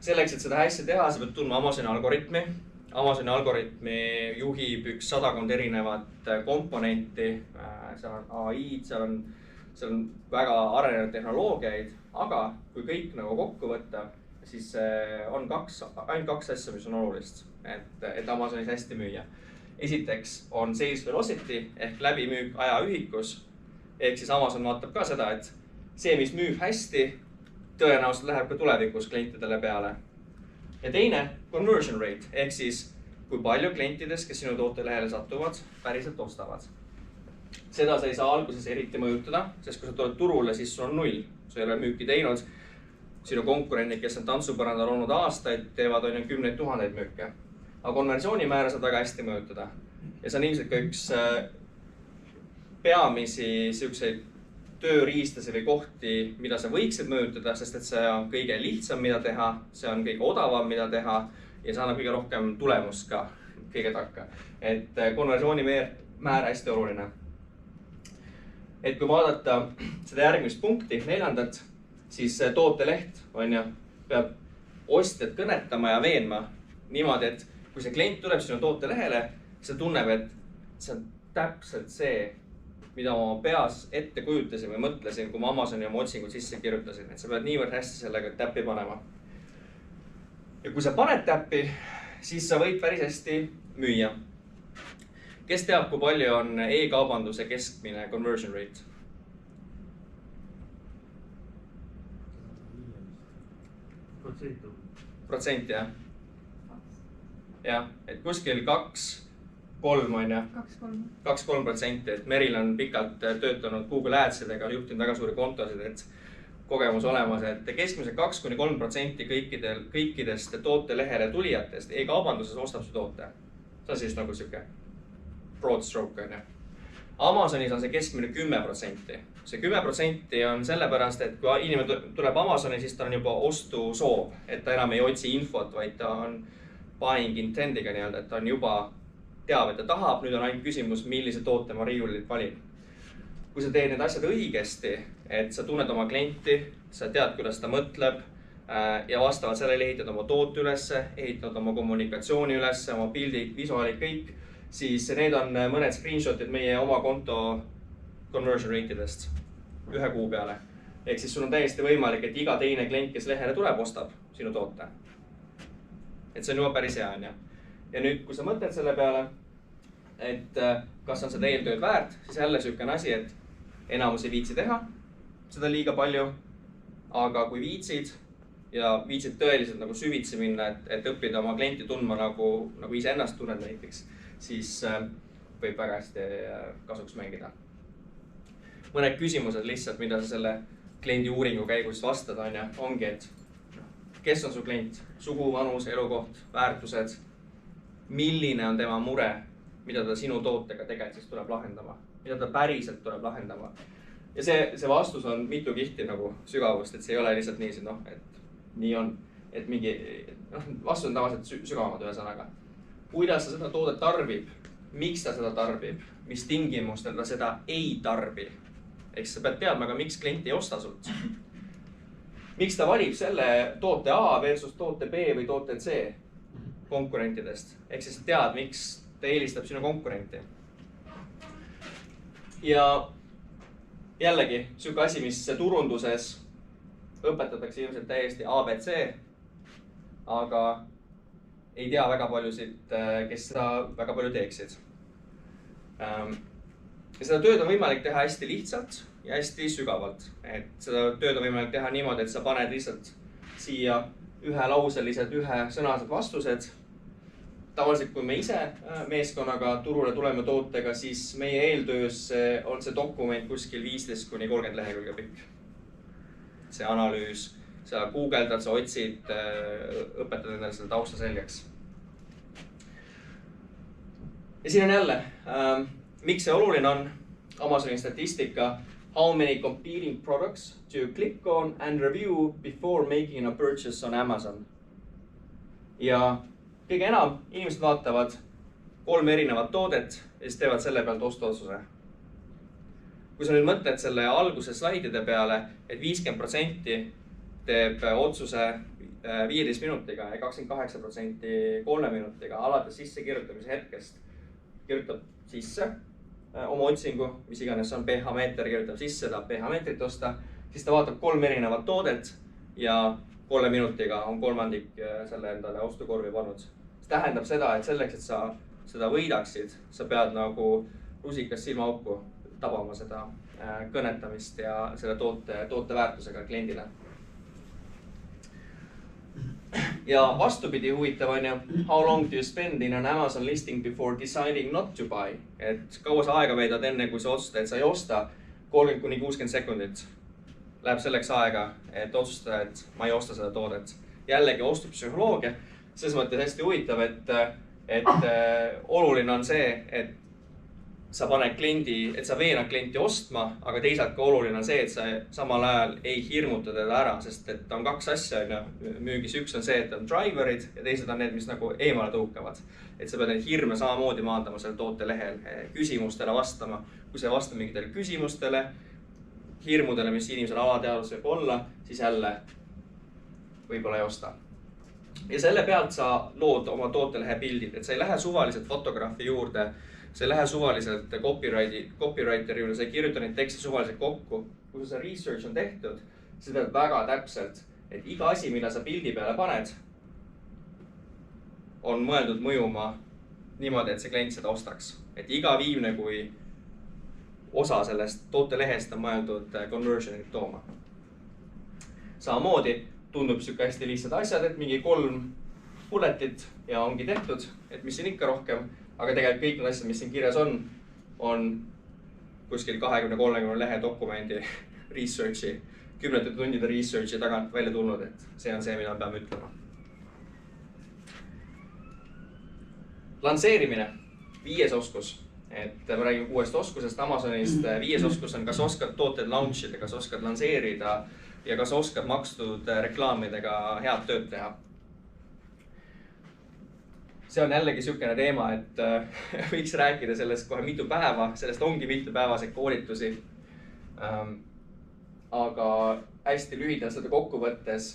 Selleks, et seda hästi teha, sa pead tundma Amazoni algoritmi. Amazoni algoritmi juhib 100 erinevat komponenti. Seal on AI-d, seal on väga arenenud tehnoloogiaid, aga kui kõik nagu kokku võtta, siis on ainult kaks asja, mis on olulist, et Amazonis hästi müüa. Esiteks on sales velocity ehk läbimüük ajaühikus. Ehk siis Amazon vaatab ka seda, et see, mis müüb hästi, tõenäoliselt läheb ka tulevikus klientidele peale. Ja teine, conversion rate, ehk siis kui palju klientidest, kes sinu tootelehele satuvad, päriselt ostavad. Seda sa ei saa alguses eriti mõjutada, sest kui sa tuled turule, siis sul on 0. Sa ei ole müüki teinud. Sinu konkurendid, kes on tantsupõrandal olnud aastaid, teevad on 10 000 müüke. Aga konversioonimäära saad väga hästi mõjutada. Ja see on ilmselt ka üks peamisi siukseid tööriistasi või kohti, mida sa võiksid mõjutada, sest et see on kõige lihtsam, mida teha, see on kõige odavam, mida teha ja see annab kõige rohkem tulemust ka kõige takka. Et konversioonimäär hästi oluline. Et kui vaadata seda järgmist punkti, 4, siis tooteleht peab ostjad kõnetama ja veenma niimoodi, et kui see klient tuleb sinu tootelehele, see tunneb, et see on täpselt see, mida ma peas ette kujutasin või mõtlesin, kui ma Amazoni oma otsingud sisse kirjutasin. Et sa pead niivõrd hästi sellega täppi panema. Ja kui sa paned täppi, siis sa võid päris hästi müüa. Kes teab, kui palju on e-kaubanduse keskmine conversion rate? Protsent, jah? Jah, et kuskil 2-3 on, jah? 2-3%, et Meril on pikalt töötanud Google Adsidega, juhtinud väga suuri kontosid, et kogemus olemas, et keskmiselt 2-3% kõikidest tootelehele tulijatest e-kaubanduses ostab su toote. See on siis nagu siuke broad stroke, on ju. Amazonis on see keskmine 10%. See 10% on sellepärast, et kui inimene tuleb Amazoni, siis ta on juba ostusoov, et ta enam ei otsi infot, vaid ta on buying intent'iga nii-öelda, et ta on juba teab, et ta tahab, nüüd on ainult küsimus, millise toote ma riiulilt valin. Kui sa teed need asjad õigesti, et sa tunned oma klienti, sa tead, kuidas ta mõtleb ja vastavalt sellele ehitad oma toote ülesse, ehitad oma kommunikatsiooni ülesse, oma pildid, visuaalid, kõik, siis need on mõned screenshotid meie oma konto conversion rate'idest 1 kuu peale. Ehk siis sul on täiesti võimalik, et iga teine klient, kes lehele tuleb, ostab sinu toote. Et see on juba päris hea, on. Ja nüüd, kui sa mõtled selle peale, et kas on seda eeltööd väärt, siis jälle sükene asi, et enamus ei viitsi teha seda liiga palju. Aga kui viitsid ja viitsid tõeliselt nagu süvitsi minna, et õppida oma klienti tundma nagu iseennast tunned näiteks, siis võib väga hästi kasuks mängida. Mõned küsimused lihtsalt, mida sa selle kliendi uuringu käigus vastad, ongi, et kes on su klient, sugu, vanus, elukoht, väärtused, milline on tema mure, mida ta sinu tootega tegelikult siis tuleb lahendama, mida ta päriselt tuleb lahendama. Ja see vastus on mitu kihti nagu sügavust, et see ei ole lihtsalt nii, et nii on, et mingi, vastus on tavaliselt sügavamad ühesõnaga. Kuidas ta seda toodet tarbib, miks ta seda tarbib, mis tingimustel ta seda ei tarbi. Ehk sa pead teadma ka, miks klient ei osta sult. Miks ta valib selle toote A versus toote B või toote C konkurentidest. Ehk siis tead, miks ta eelistab sinu konkurenti. Ja jällegi, siuke asi, mis turunduses õpetatakse ilmselt täiesti ABC, aga ei tea väga paljusid, kes seda väga palju teeksid. Ja seda tööd on võimalik teha hästi lihtsalt ja hästi sügavalt. Et seda tööd on võimalik teha niimoodi, et sa paned lihtsalt siia ühelauselised, ühesõnased vastused. Tavaliselt, kui me ise meeskonnaga turule tuleme tootega, siis meie eeltöös on see dokument kuskil 15 kuni 30 lehekülge pikk. See analüüs, sa guugeldad, sa otsid, õpetad endale seda tausta selgeks. Ja siin on jälle, miks see oluline on? Amazoni statistika. How many competing products to click on and review before making a purchase on Amazon? Ja kõige enam inimesed vaatavad 3 erinevat toodet ja siis teevad selle pealt ostuotsuse. Kui sa nüüd mõtled selle alguse slaidide peale, et 50% teeb otsuse 15 minutiga ja 28% 3 minutiga, alates sissekirjutamise hetkest kirjutab sisse oma otsingu, mis iganes on pH-meeter, kirjutab sisse, tahab pH-meetrit osta, siis ta vaatab 3 erinevat toodet ja 3 minutiga on kolmandik selle endale ostukorvi pannud. See tähendab seda, et selleks, et sa seda võidaksid, sa pead nagu rusikas silmaauku tabama seda kõnetamist ja selle toote väärtusega kliendile. Ja vastupidi huvitav on ju, how long do you spend in an Amazon listing before deciding not to buy? Et kaua sa aega veedad enne, kui sa otsustad, et sa ei osta 30 kuni 60 sekundit. Läheb selleks aega, et otsustada, et ma ei osta seda toodet. Jällegi ostupsühholoogia. Selles mõttes hästi huvitav, et oluline on see, et sa paned kliendi, et sa veenad klienti ostma, aga teisalt ka oluline on see, et sa samal ajal ei hirmuta teda ära, sest et on 2 asja müügis. Üks on see, et on driverid ja teised on need, mis nagu eemale tõukavad. Et sa pead neid hirme samamoodi maandama selle toote lehel, küsimustele vastama. Kui sa ei vasta mingitele küsimustele, hirmudele, mis inimesel alateadvus võib olla, siis jälle võib-olla ei osta. Ja selle pealt sa lood oma tootelehe pildid, et sa ei lähe suvaliselt fotograafi juurde, sa ei lähe suvaliselt copywriteri juurde, sa ei kirjuta neid tekste suvaliselt kokku. Kui see research on tehtud, siis pead väga täpselt, et iga asi, mida sa pildi peale paned, on mõeldud mõjuma niimoodi, et see klient seda ostaks. Et iga viimne kui osa sellest tootelehest on mõeldud conversionit tooma. Samamoodi tundub siuke hästi lihtsad asjad, et mingi 3 bulletit ja ongi tehtud, et mis siin ikka rohkem. Aga tegelikult kõik need asjad, mis siin kirjas on kuskil 20-30 lehe dokumendi researchi, 10 tundide researchi tagant välja tulnud, et see on see, mida peame ütlema. Lanseerimine, 5. oskus. Et ma räägin 6 oskusest Amazonist. 5. oskus on, kas oskad tooted launchida, kas oskad lanseerida ja kas oskad makstud reklaamidega head tööd teha. See on jällegi sükene teema, et võiks rääkida sellest kohe mitu päeva, sellest ongi mitu päevaseid koolitusi. Aga hästi lühidalt seda kokkuvõttes,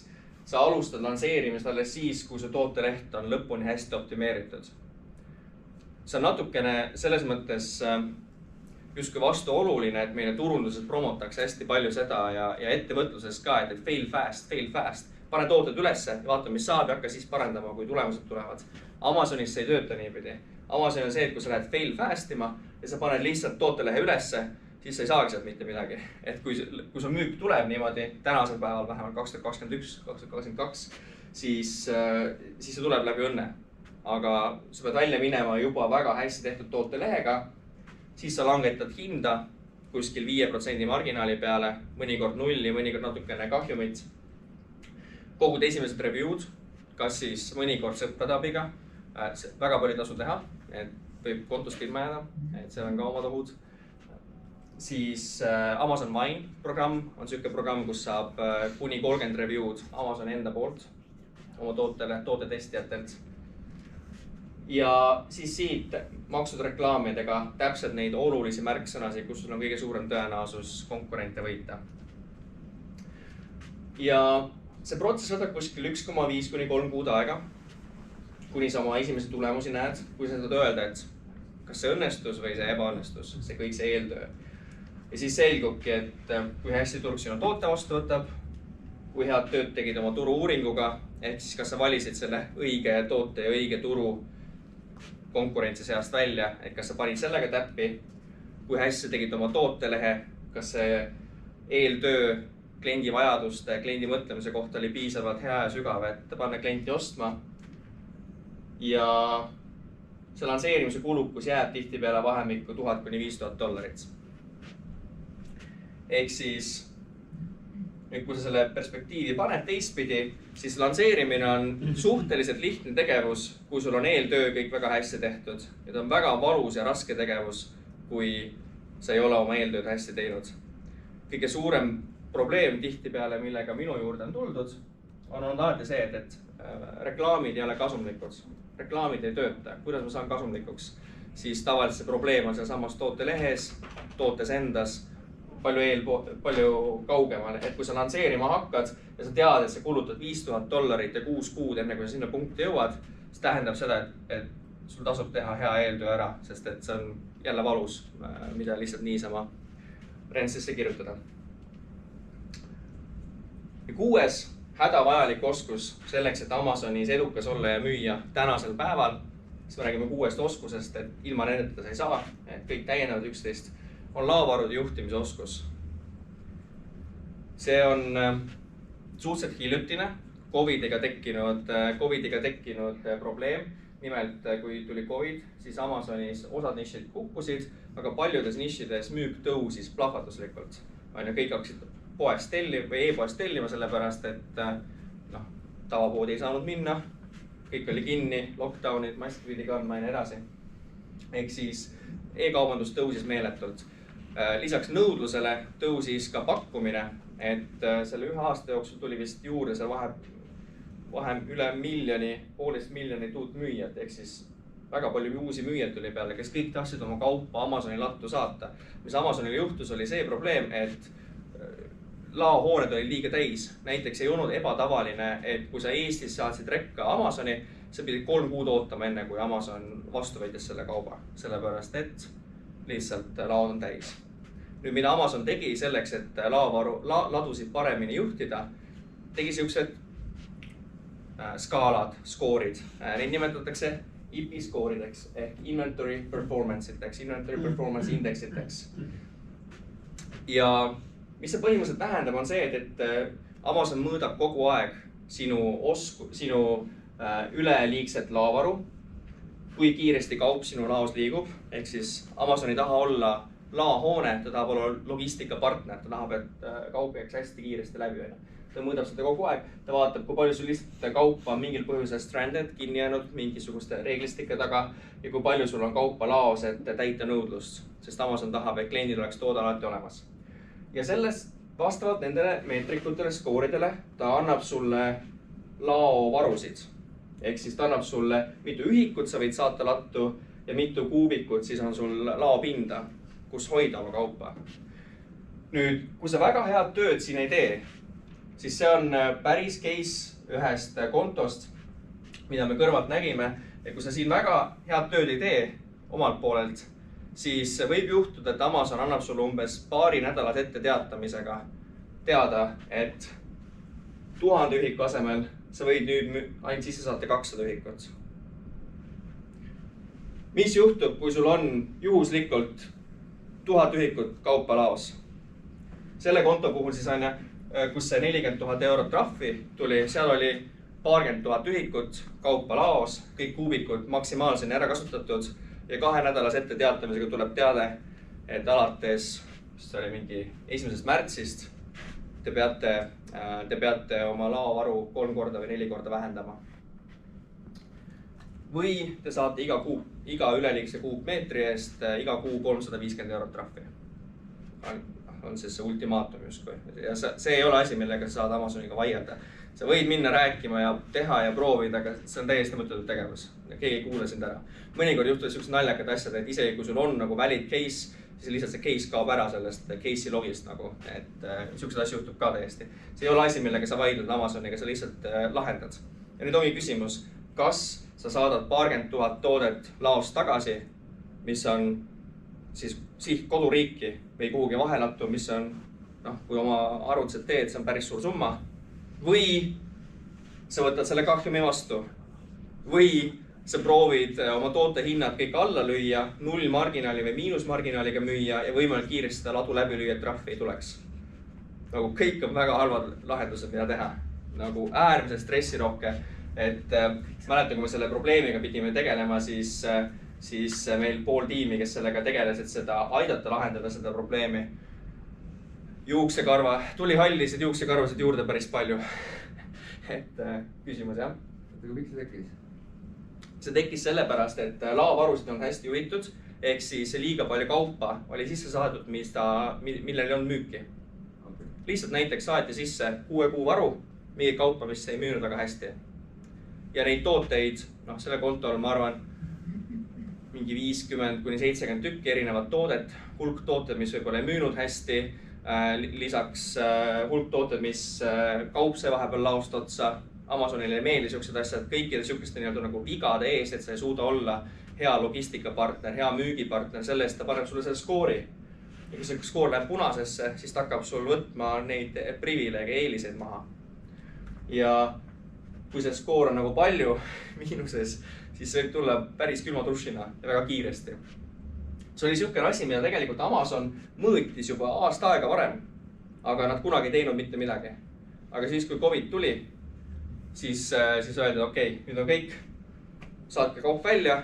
sa alustad lanseerimist alles siis, kui su tooteleht on lõpuni hästi optimeeritud. See on natukene selles mõttes justkui vastuoluline, et meile turunduses promotakse hästi palju seda ja ettevõtluses ka, et fail fast. Pane tooted ülesse ja vaata, mis saab ja hakka siis parandama, kui tulemused tulevad. Amazonis see ei tööta niipidi. Amazon on see, et kui sa lähed fail fast ima ja sa paned lihtsalt tootelehe ülesse, siis sa ei saagi sealt mitte midagi. Et kui su müük tuleb niimoodi tänasel päeval, vähemalt 2021, 2022, siis see tuleb läbi õnne. Aga sa pead välja minema juba väga hästi tehtud tootelehega, siis sa langetad hinda kuskil 5% marginaali peale, mõnikord 0, mõnikord natukene kahjumit. Kogud esimesed review'd, kas siis mõnikord sõprade abiga, väga palju tasu teha, et võib kontost ilma jääda, et seal on ka omad ohud. Siis Amazon Wine programm on selline programm, kus saab kuni 30 review'd Amazoni enda poolt oma tootetestijatelt. Ja siis siit maksud reklaamidega täpselt neid olulisi märksõnasi, kus sul on kõige suurem tõenäosus konkurente võita. Ja see protsess võtab kuskil 1,5 kuni 3 kuud aega, kuni sa oma esimesi tulemusi näed, kui sa saad öelda, et kas see õnnestus või see ebaõnnestus, see kõik see eeltöö. Ja siis selgubki, et kui hästi turg sinu toote vastu võtab, kui head tööd tegid oma turu-uuringuga, ehk siis kas sa valisid selle õige toote ja õige turu konkurentsi seast välja, et kas sa panid sellega täppi, kui hästi sa tegid oma tootelehe, kas see eeltöö kliendi vajaduste, kliendi mõtlemise kohta oli piisavalt hea ja sügav, et panna klienti ostma. Ja see lansseerimise kulukus jääb tihtipeale vahemikku $1000–5000. Ehk siis, nüüd kui sa selle perspektiivi paned teistpidi, siis lansseerimine on suhteliselt lihtne tegevus, kui sul on eeltöö kõik väga hästi tehtud. Ja ta on väga valus ja raske tegevus, kui sa ei ole oma eeltööd hästi teinud. Kõige suurem probleem tihtipeale, millega minu juurde on tuldud, on alati see, et reklaamid ei ole kasumlikud. Reklaamid ei tööta. Kuidas ma saan kasumlikuks? Siis tavaliselt see probleem on seal samas tootelehes, tootes endas, palju kaugemal. Et kui sa lansseerima hakkad ja sa tead, et sa kulutad $5000 ja 6 kuud enne, kui sa sinna punkti jõuad, siis tähendab seda, et sul tasub teha hea eeltöö ära, sest et see on jälle valus, mida lihtsalt niisama rentsisse kirjutada. Ja 6. hädavajalik oskus selleks, et Amazonis edukas olla ja müüa tänasel päeval, siis me räägime 6 oskusest, et ilma nendeta sa ei saa, et kõik täiendavad üksteist, on laovarude juhtimise oskus. See on suhteliselt hiljutine COVIDiga tekkinud probleem. Nimelt, kui tuli COVID, siis Amazonis osad nišid kukkusid, aga paljudes nišides müük tõusis plahvatuslikult. Kõik hakkasid poest või e-poest tellima, sellepärast et tavapoodi ei saanud minna. Kõik oli kinni, lockdownid, maski pidi kandma ja edasi. Ehk siis e-kaubandus tõusis meeletult. Lisaks nõudlusele tõusis ka pakkumine, et selle 1 aasta jooksul tuli vist juurde seal vahem üle 1,5 miljonit uut müüjat, ehk siis väga palju uusi müüjad tuli peale, kes kõik tahtsid oma kaupa Amazoni lattu saata. Mis Amazonil juhtus, oli see probleem, et laohooned oli liiga täis. Näiteks ei olnud ebatavaline, et kui sa Eestis saatsid rekka Amazoni, sa pidid 3 kuud ootama enne, kui Amazon vastu võttis selle kauba. Sellepärast, et lihtsalt laod on täis. Nüüd, mida Amazon tegi selleks, et ladusid paremini juhtida, tegi siuksed skaalad, skoorid. Neid nimetatakse IP skoorideks ehk Inventory Performance Indexiteks. Ja mis see põhimõtteliselt tähendab, on see, et Amazon mõõdab kogu aeg sinu üleliigset laovaru, kui kiiresti kaup sinu laos liigub, ehk siis Amazon ei taha olla laohoone, ta tahab olla logistikapartner, ta tahab, et kaup jääks hästi kiiresti läbi. Ta mõõdab seda kogu aeg, ta vaatab, kui palju sul lihtsalt kaupa on mingil põhjusel stranded, kinni jäänud mingisuguste reeglistike taga ja kui palju sul on kaupa laos, et täita nõudlust, sest Amazon tahab, et kliendil oleks toode alati olemas. Ja sellest vastavalt nendele meetrikutele, skooridele, ta annab sulle laovarusid. Ehk siis ta annab sulle mitu ühikut sa võid saata lattu ja mitu kuubikut siis on sul laopinda, kus hoida oma kaupa. Nüüd, kui sa väga head tööd siin ei tee, siis see on päris case ühest kontost, mida me kõrvalt nägime. Ja kui sa siin väga head tööd ei tee omalt poolelt, siis võib juhtuda, et Amazon annab sulle umbes paari nädalat ette teatamisega teada, et 1000 ühiku asemel sa võid nüüd ainult sisse saata 200 ühikut. Mis juhtub, kui sul on juhuslikult 1000 ühikut kaupa laos? Selle konto puhul siis on, kus see 40 000 € trahvi tuli, seal oli paarkümmend 000 ühikut kaupa laos, kõik kuubikud maksimaalseni ära kasutatud ja 2 nädalas ette teatamisega tuleb teade, et alates, see oli mingi 1. märtsist, te peate oma laovaru 3 korda või 4 korda vähendama. Või te saate iga üleliigse kuupmeetri eest iga kuu 350 € trahvi. On siis see ultimaatum justkui. Ja see ei ole asi, millega sa saad Amazoniga vaielda. Sa võid minna rääkima ja teha ja proovida, aga see on täiesti mõttetud tegevus. Keegi ei kuule sind ära. Mõnikord juhtuvad sellised naljakad asjad, et isegi kui sul on nagu valid case, siis lihtsalt see case kaob ära sellest case'i logist nagu. Et niisugused asju juhtub ka täiesti. See ei ole asi, millega sa vaidled Amazoniga, sa lihtsalt lahendad. Ja nüüd ongi küsimus, kas sa saadad paarkümmend 000 toodet laost tagasi, mis on siis koduriiki või kuhugi vahelattu, mis on, kui oma arvutused teed, see on päris suur summa. või sa võtad selle kahjumi vastu või sa proovid oma toote hinnad kõik alla lüüa, nullmarginaali või miinusmarginaaliga müüa ja võimalikult kiiresti seda ladu läbi lüüa, et trahvi ei tuleks. Nagu kõik on väga halvad lahendused, mida teha. Nagu äärmiselt stressirohke, et mäletan, kui me selle probleemiga pidime tegelema, siis meil pool tiimi, kes sellega tegeles, et seda aidata lahendada seda probleemi. Tuli hallisid juuksekarvasid juurde päris palju. Et küsimus, jah? Miks see tekkis? See tekkis sellepärast, et laovarusid on hästi juhitud, ehk siis liiga palju kaupa oli sisse saadud, millel ei olnud müüki. Lihtsalt näiteks saati sisse 6 kuu varu, mingi kaupa, mis ei müünud väga hästi. Ja neid tooteid, selle kontol ma arvan, mingi 50–70 tükki erinevat toodet, hulk tooted, mis võib-olla ei müünud hästi, lisaks hulk tooted, mis kaup sai vahepeal laost otsa. Amazonile ei meeldi siuksed asjad, kõikide siukeste nagu vigade ees, et sa ei suuda olla hea logistikapartner, hea müügipartner, selle eest ta paneb sulle selle skoori. Ja kui see skoor läheb punasesse, siis ta hakkab sul võtma neid privileege, eeliseid maha. Ja kui see skoor on nagu palju miinuses, siis see võib tulla päris külma dušina ja väga kiiresti. See oli siukene asi, mida tegelikult Amazon mõõtis juba aasta aega varem, aga nad kunagi ei teinud mitte midagi. Aga siis, kui COVID tuli, siis öeldi, okei, nüüd on kõik, saatke kaup välja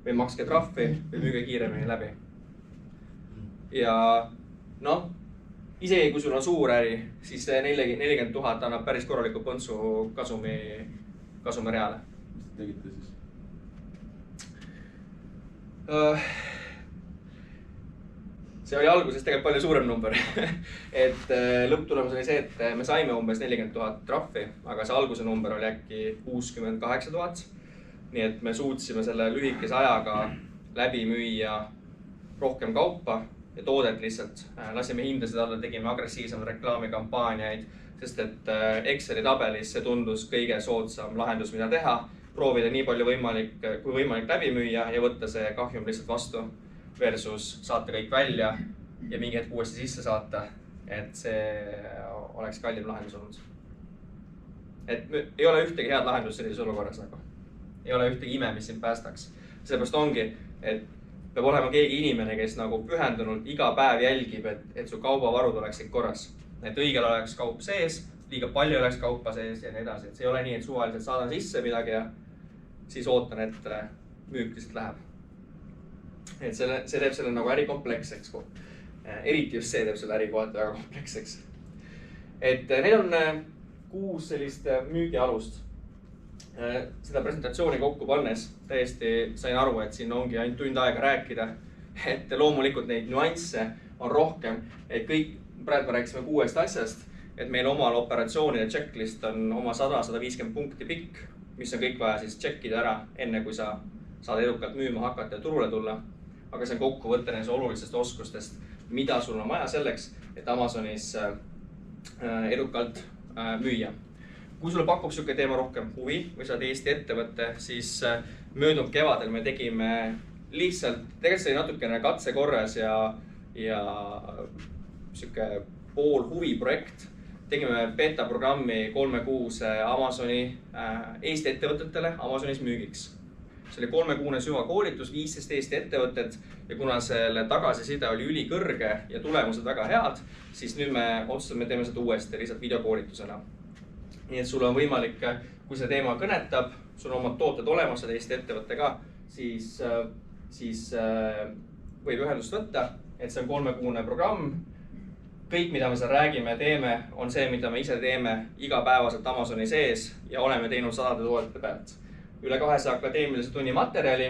või makske trahvi või müüge kiiremini läbi. Ja isegi kui sul on suur äri, siis 40 000 annab päris korraliku põntsu kasumi reale. Mis te tegite siis? See oli alguses tegelikult palju suurem number. Et lõpptulemus oli see, et me saime umbes 40 000 trahvi, aga see alguse number oli äkki 68 000. Nii et me suutsime selle lühikese ajaga läbi müüa rohkem kaupa ja toodet lihtsalt. Lasime hindasid alla, tegime agressiivsemaid reklaamikampaaniaid, sest et Exceli tabelis see tundus kõige soodsam lahendus, mida teha. Proovida nii palju kui võimalik läbi müüa ja võtta see kahjum lihtsalt vastu. Versus saata kõik välja ja mingi hetk uuesti sisse saata, et see oleks kallim lahendus olnud. Et ei ole ühtegi head lahendust sellises olukorras nagu. Ei ole ühtegi ime, mis sind päästaks. Sellepärast ongi, et peab olema keegi inimene, kes nagu pühendunult iga päev jälgib, et su kaubavarud oleksid korras. Et õigel oleks kaup sees, liiga palju oleks kaupa sees ja nii edasi. Et see ei ole nii, et suvaliselt saadan sisse midagi ja siis ootan, et müük lihtsalt läheb. Et see teeb selle nagu äri kompleksseks. Eriti just see teeb selle äri kohati väga kompleksseks. Et need on 6 sellist müügialust. Seda presentatsiooni kokku pannes täiesti sain aru, et siin ongi ainult tund aega rääkida. Et loomulikult neid nüansse on rohkem. Et kõik, praegu me rääkisime 6 asjast, et meil omal operatsioonide checklist on oma 100-150 punkti pikk, mis on kõik vaja siis checkida ära, enne kui sa saad edukalt müüma hakata ja turule tulla. Aga see on kokkuvõte nendest olulistest oskustest, mida sul on vaja selleks, et Amazonis edukalt müüa. Kui sulle pakub siuke teema rohkem huvi või sa oled Eesti ettevõtte, siis möödunud kevadel me tegime lihtsalt, tegelikult see oli natukene katsekorras ja siuke pool huviprojekt. Tegime beta programmi 3 kuuse Amazoni Eesti ettevõtetele Amazonis müügiks. See oli 3-kuune süvakoolitus, 15 Eesti ettevõtted ja kuna selle tagasiside oli ülikõrge ja tulemused väga head, siis nüüd me otsustasime, teeme seda uuesti lihtsalt videokoolitusena. Nii et sul on võimalik, kui see teema kõnetab, sul on omad tooted olemas, seda Eesti ettevõtte ka, siis võib ühendust võtta, et see on 3-kuune programm. Kõik, mida me seal räägime ja teeme, on see, mida me ise teeme igapäevaselt Amazoni sees ja oleme teinud 100 toodete pealt. Üle 200 akadeemilise tunni materjali,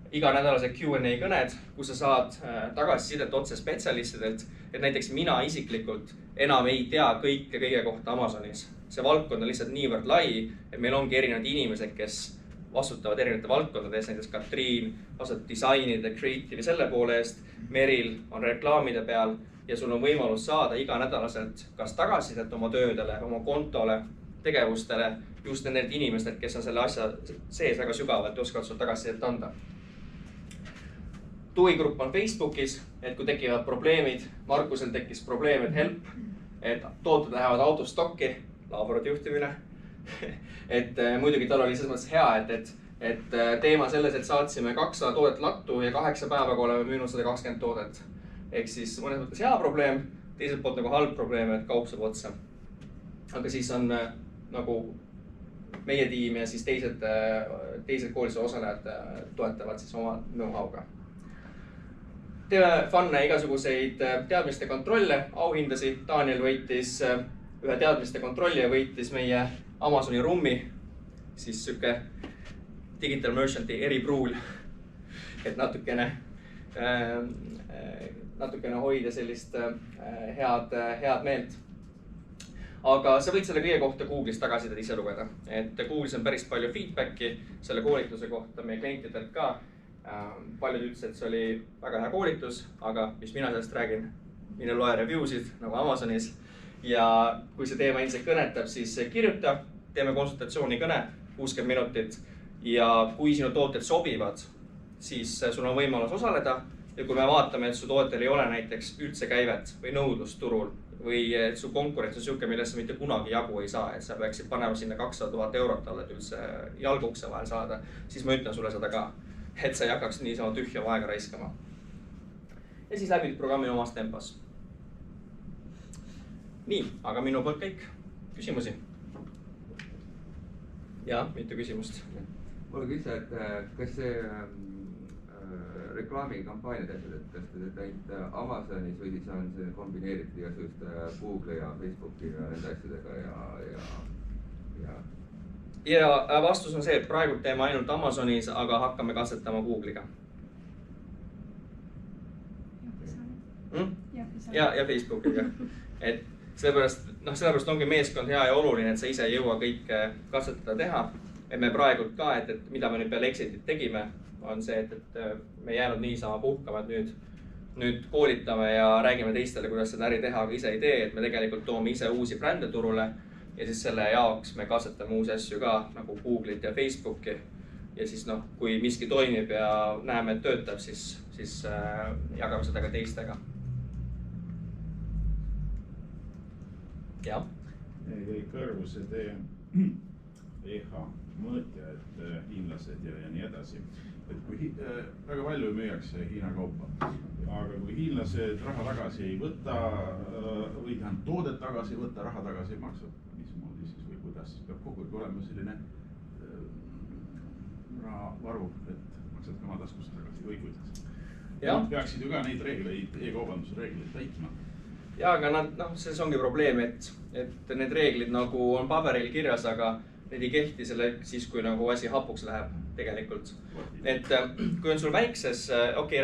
iga nädalased Q&A kõned, kus sa saad tagasisidet otse spetsialistidelt, et näiteks mina isiklikult enam ei tea kõige kohta Amazonis. See valdkond on lihtsalt niivõrd lai, et meil ongi erinevad inimesed, kes vastutavad erinevate valdkondades, näiteks Katriin vastutab disainide, creative'i selle poole eest, Meril on reklaamide peal ja sul on võimalus saada iga nädalaselt kas tagasisidet oma töödele, oma kontole, tegevustele, just nendelt inimestelt, kes on selle asja sees väga sügavalt ja oskavad sul tagasisidet anda. Tugigrupp on Facebookis, et kui tekivad probleemid, Markusel tekkis probleem, et help, et tooted lähevad autostokki, laborati juhtimine. Et muidugi tal oli selles mõttes hea, et teema selles, et saatsime 200 toodet lattu ja 8 päevaga oleme müünud 120 toodet. Ehk siis mõnes mõttes hea probleem, teiselt poolt nagu halb probleem, et kaup saab otsa. Aga siis on nagu meie tiim ja siis teised koolituse osalejad toetavad siis oma know-how'ga. Teeme funne igasuguseid teadmiste kontrolle, auhindasi. Daniel võitis ühe teadmiste kontrolli ja võitis meie Amazoni rummi, siis süke Digital Merchanti eripruul, et natukene hoida sellist head meelt. Aga sa võid selle kõige kohta Google'is tagasisidet ise lugeda, et Google'is on päris palju feedbacki selle koolituse kohta meie klientidelt ka. Paljud ütlesid, et see oli väga hea koolitus, aga mis mina sellest räägin, mine loe review'sid nagu Amazonis. Ja kui see teema ilmselt kõnetab, siis kirjuta, teeme konsultatsiooni kõne, 60 minutit. Ja kui sinu tooted sobivad, siis sul on võimalus osaleda. Ja kui me vaatame, et su tootel ei ole näiteks üldse käivet või nõudlust turul või et su konkurents on siuke, millest sa mitte kunagi jagu ei saa, et sa peaksid panema sinna 200 000 eurot alla, et üldse jalgukse vahel saada, siis ma ütlen sulle seda ka. Et sa ei hakkaks niisama tühja aega raiskama. Ja siis läbid programmi omas tempos. Nii, aga minu poolt kõik. Küsimusi? Ja, mitu küsimust. Mulle küsida, et kas see reklaamikampaaniad asjad, et kas te teete ainult Amazonis või siis on see kombineeritud igasuguste Google ja Facebooki ja nende asjadega ja Ja vastus on see, et praegu teeme ainult Amazonis, aga hakkame katsetama Google'iga. Ja Facebookiga. Et sellepärast ongi meeskond hea ja oluline, et sa ise ei jõua kõike katsetada teha. Et me praegu ka, et mida me nüüd peale Exitit tegime, on see, et me jäänud niisama puhkama, et nüüd koolitame ja räägime teistele, kuidas seda äri teha, aga ise ei tee, et me tegelikult toome ise uusi brände turule. Ja siis selle jaoks me katsetame uusi asju ka, nagu Google'it ja Facebooki. Ja siis kui miski toimib ja näeme, et töötab, siis jagame seda ka teistega. Ja? Jäi kõrvu see teie EH mõõtja, et hiinlased ja nii edasi. Et kui väga palju müüakse Hiina kaupa, aga kui hiinlased raha tagasi ei võta või toodet tagasi ei võta, raha tagasi ei maksa, mismoodi siis või kuidas siis peab kogu aeg olema selline rahavaru, et maksad ka oma taskust tagasi või kuidas. Peaksid ju ka neid reegleid, e-kaubanduse reegleid täitma. Ja, aga selles ongi probleem, et need reeglid nagu on paberil kirjas, aga need ei kehti selle siis, kui nagu asi hapuks läheb tegelikult. Et kui on sul väikses,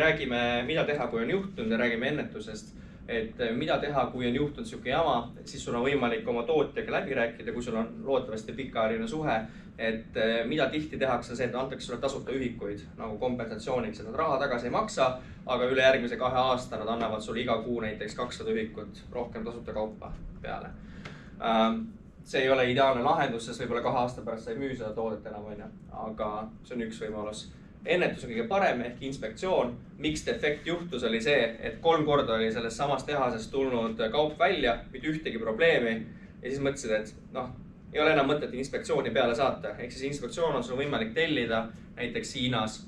räägime, mida teha, kui on juhtunud ja räägime ennetusest. Et mida teha, kui on juhtunud siuke jama, siis sul on võimalik oma tootjaga läbi rääkida, kui sul on loodetavasti pikaajaline suhe. Et mida tihti tehakse see, et antakse sulle tasuta ühikuid nagu kompensatsiooniks, et nad raha tagasi ei maksa, aga üle järgmise 2 aasta nad annavad sulle iga kuu näiteks 200 ühikut rohkem tasuta kaupa peale. See ei ole ideaalne lahendus, sest võib-olla 2 aasta pärast sa ei müü seda toodet enam, aga see on üks võimalus. Ennetus on kõige parem ehk inspektsioon. Miks defekt juhtus oli see, et 3 korda oli sellest samast tehasest tulnud kaup välja, mitte ühtegi probleemi. Ja siis mõtlesid, et ei ole enam mõtet inspektsiooni peale saata. Ehk siis inspektsioon on sul võimalik tellida näiteks Hiinas,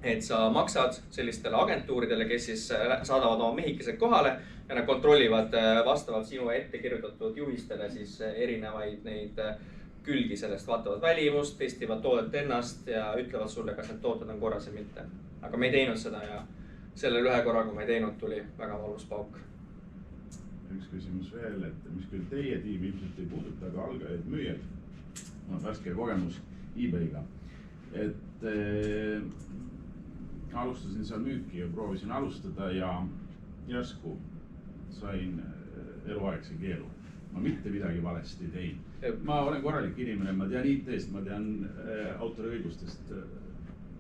et sa maksad sellistele agentuuridele, kes siis saadavad oma mehikesed kohale ja nad kontrollivad vastavalt sinu ette kirjutatud juhistele siis erinevaid neid külgi sellest, vaatavad välimust, testivad toodet ennast ja ütlevad sulle, kas need tooted on korras ja mitte. Aga me ei teinud seda ja sellel ühe korra, kui me ei teinud, tuli väga valus pauk. Üks küsimus veel, et mis küll teie tiim ilmselt ei puuduta, aga algajaid müüjad. Värske kogemus eBay'ga. Et alustasin seal müüki ja proovisin alustada ja järsku sain eluaegse keelu. Ma mitte midagi valesti tein. Ma olen korralik inimene, ma tean IT-st, ma tean autoriõigustest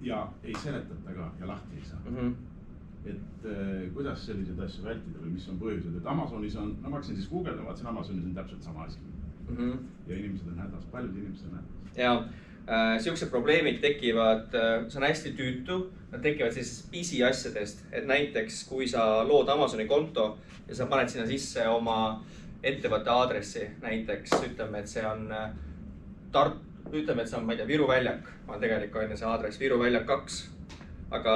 ja ei seletata ka ja lahti ei saa. Et kuidas selliseid asju vältida või mis on põhjused, et Amazonis on, ma hakkasin siis Google, vaatasin Amazonis on täpselt sama asi. Ja inimesed on hädas, paljud inimesed on hädas. Ja siuksed probleemid tekivad, see on hästi tüütu, nad tekivad siis pisiasjadest, et näiteks kui sa lood Amazoni konto ja sa paned sinna sisse oma ettevõtte aadressi, näiteks ütleme, et see on ütleme, et see on, ma ei tea, Viru väljak, on tegelikult see aadress Viru väljak 2, aga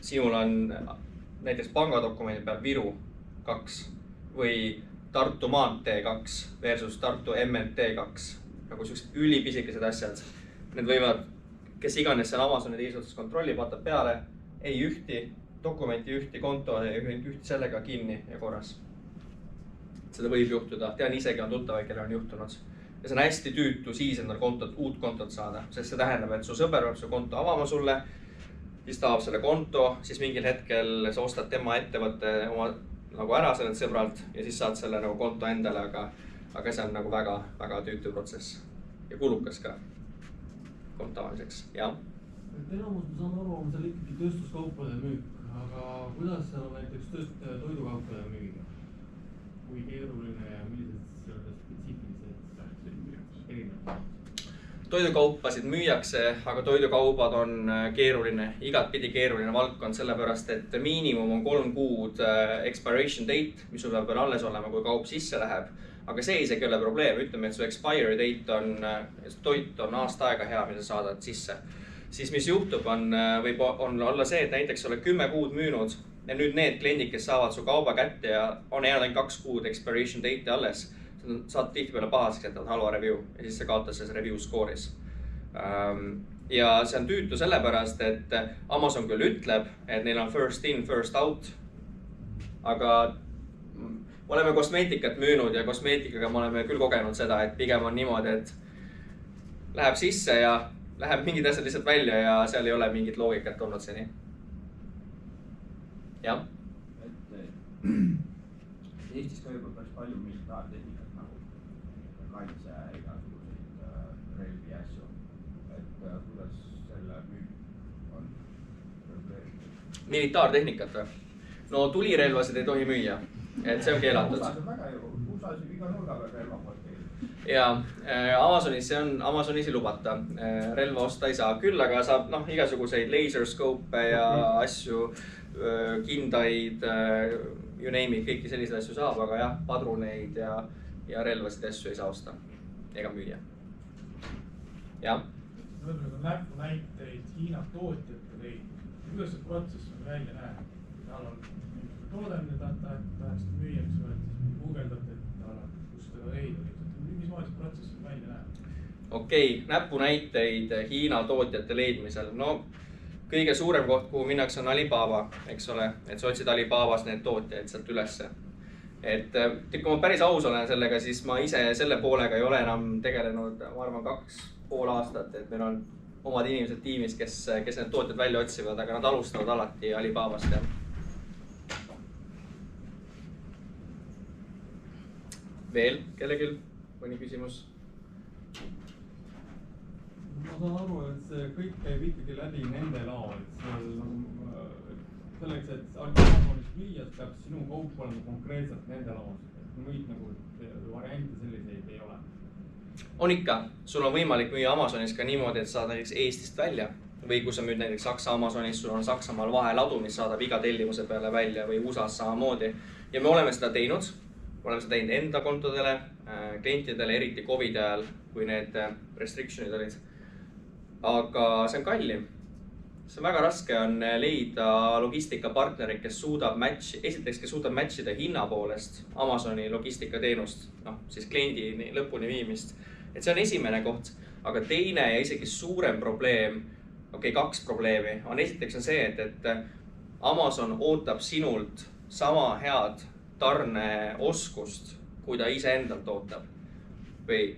sinul on näiteks pangadokumendi peal Viru 2 või Tartu maantee 2 versus Tartu MNT 2, nagu sellised ülipisikesed asjad. Need võivad, kes iganes seal Amazoni teisutus kontrollib, vaatab peale, ei ühti, dokumenti ühti, konto ühti sellega kinni ja korras. Seda võib juhtuda, tean isegi on tuttavaid, kellel on juhtunud. Ja see on hästi tüütu siis endal uut kontot saada, sest see tähendab, et su sõber peab su konto avama sulle, siis ta avab selle konto, siis mingil hetkel sa ostad tema ettevõtte oma nagu ära sellelt sõbralt ja siis saad selle nagu konto endale, aga see on nagu väga tüütu protsess ja kulukas ka konto avamiseks, jah. Enamus ma saan aru, on seal ikkagi tööstuskaupade müük, aga kuidas seal on näiteks toidukaupade müügiga? Kui keeruline ja millised spetsiifilised erinevad? Toidukaupasid müüakse, aga toidukaubad on keeruline, igatpidi keeruline valdkond, sellepärast et miinimum on 3 kuud expiration date, mis sul peab veel alles olema, kui kaup sisse läheb. Aga see isegi ei ole probleem, ütleme, et su expiry date on, toit on aasta aega hea, mida saadad sisse. Siis mis juhtub on olla see, et näiteks oled 10 kuud müünud ja nüüd need kliendid, kes saavad su kauba kätte ja on jäänud ainult 2 kuud expiration date alles, saad tihtipeale pahaseks, et on halva review ja siis sa kaotad selles review score'is. Ja see on tüütu sellepärast, et Amazon küll ütleb, et neil on first in, first out, aga oleme kosmeetikat müünud ja kosmeetikaga me oleme küll kogenud seda, et pigem on niimoodi, et läheb sisse ja läheb mingid asjad lihtsalt välja ja seal ei ole mingit loogikat olnud seni. Jah. Eestis ka juba päris palju militaartehnikat nagu kaitse ja igasuguseid relvi ja asju. Kuidas selle müük on reguleeritud? Militaartehnikat või? No tulirelvasid ei tohi müüa, et see on keelatud. USA-s on väga ju, USA-s iga nurga peal relvaporteeri. Ja Amazonis ei lubata, relva osta ei saa, küll aga saab igasuguseid laser scope ja asju, kindaid, you name it, kõiki selliseid asju saab, aga jah, padruneid ja relvasid asju ei saa osta ega müüa. Jah. Võib-olla näpu näiteid Hiina tootjate leidnud. Kuidas see protsess on välja näeb? Tal on toode, mida tahaks müüa, siis guugeldate, kus seda leida. Mismoodi see protsess on välja näeb? Okei, näpu näiteid Hiina tootjate leidmisel. No, kõige suurem koht, kuhu minnakse on Alibaba, eks ole, et sa otsid Alibabas need tootjaid sealt ülesse. Et kui ma päris aus olen sellega, siis ma ise selle poolega ei ole enam tegelenud, ma arvan, 2,5 aastat, et meil on omad inimesed tiimis, kes need tootjad välja otsivad, aga nad alustavad alati Alibabast. Veel kellelgi mõni küsimus? Ma saan aru, et see kõik käib ikkagi läbi nende lao, et selleks, et Amazonis müüa, peab sinu kaup olema konkreetselt nende laos. Muid nagu variante selliseid ei ole. On ikka. Sul on võimalik müüa Amazonis ka niimoodi, et saad näiteks Eestist välja. Või kui sa müüd näiteks Saksa Amazonis, sul on Saksamaal vaheladu, mis saadab iga tellimuse peale välja või USAs samamoodi. Ja me oleme seda teinud. Oleme seda teinud enda kontodele, klientidele, eriti COVID ajal, kui need restrictionid olid. Aga see on kallim. See on väga raske on leida logistikapartnerit, kes suudab matchida hinna poolest Amazoni logistikateenust, siis kliendi lõpuni viimist. Et see on esimene koht, aga teine ja isegi suurem probleem, 2 probleemi, on esiteks on see, et Amazon ootab sinult sama head tarneoskust, kui ta ise endalt ootab. Või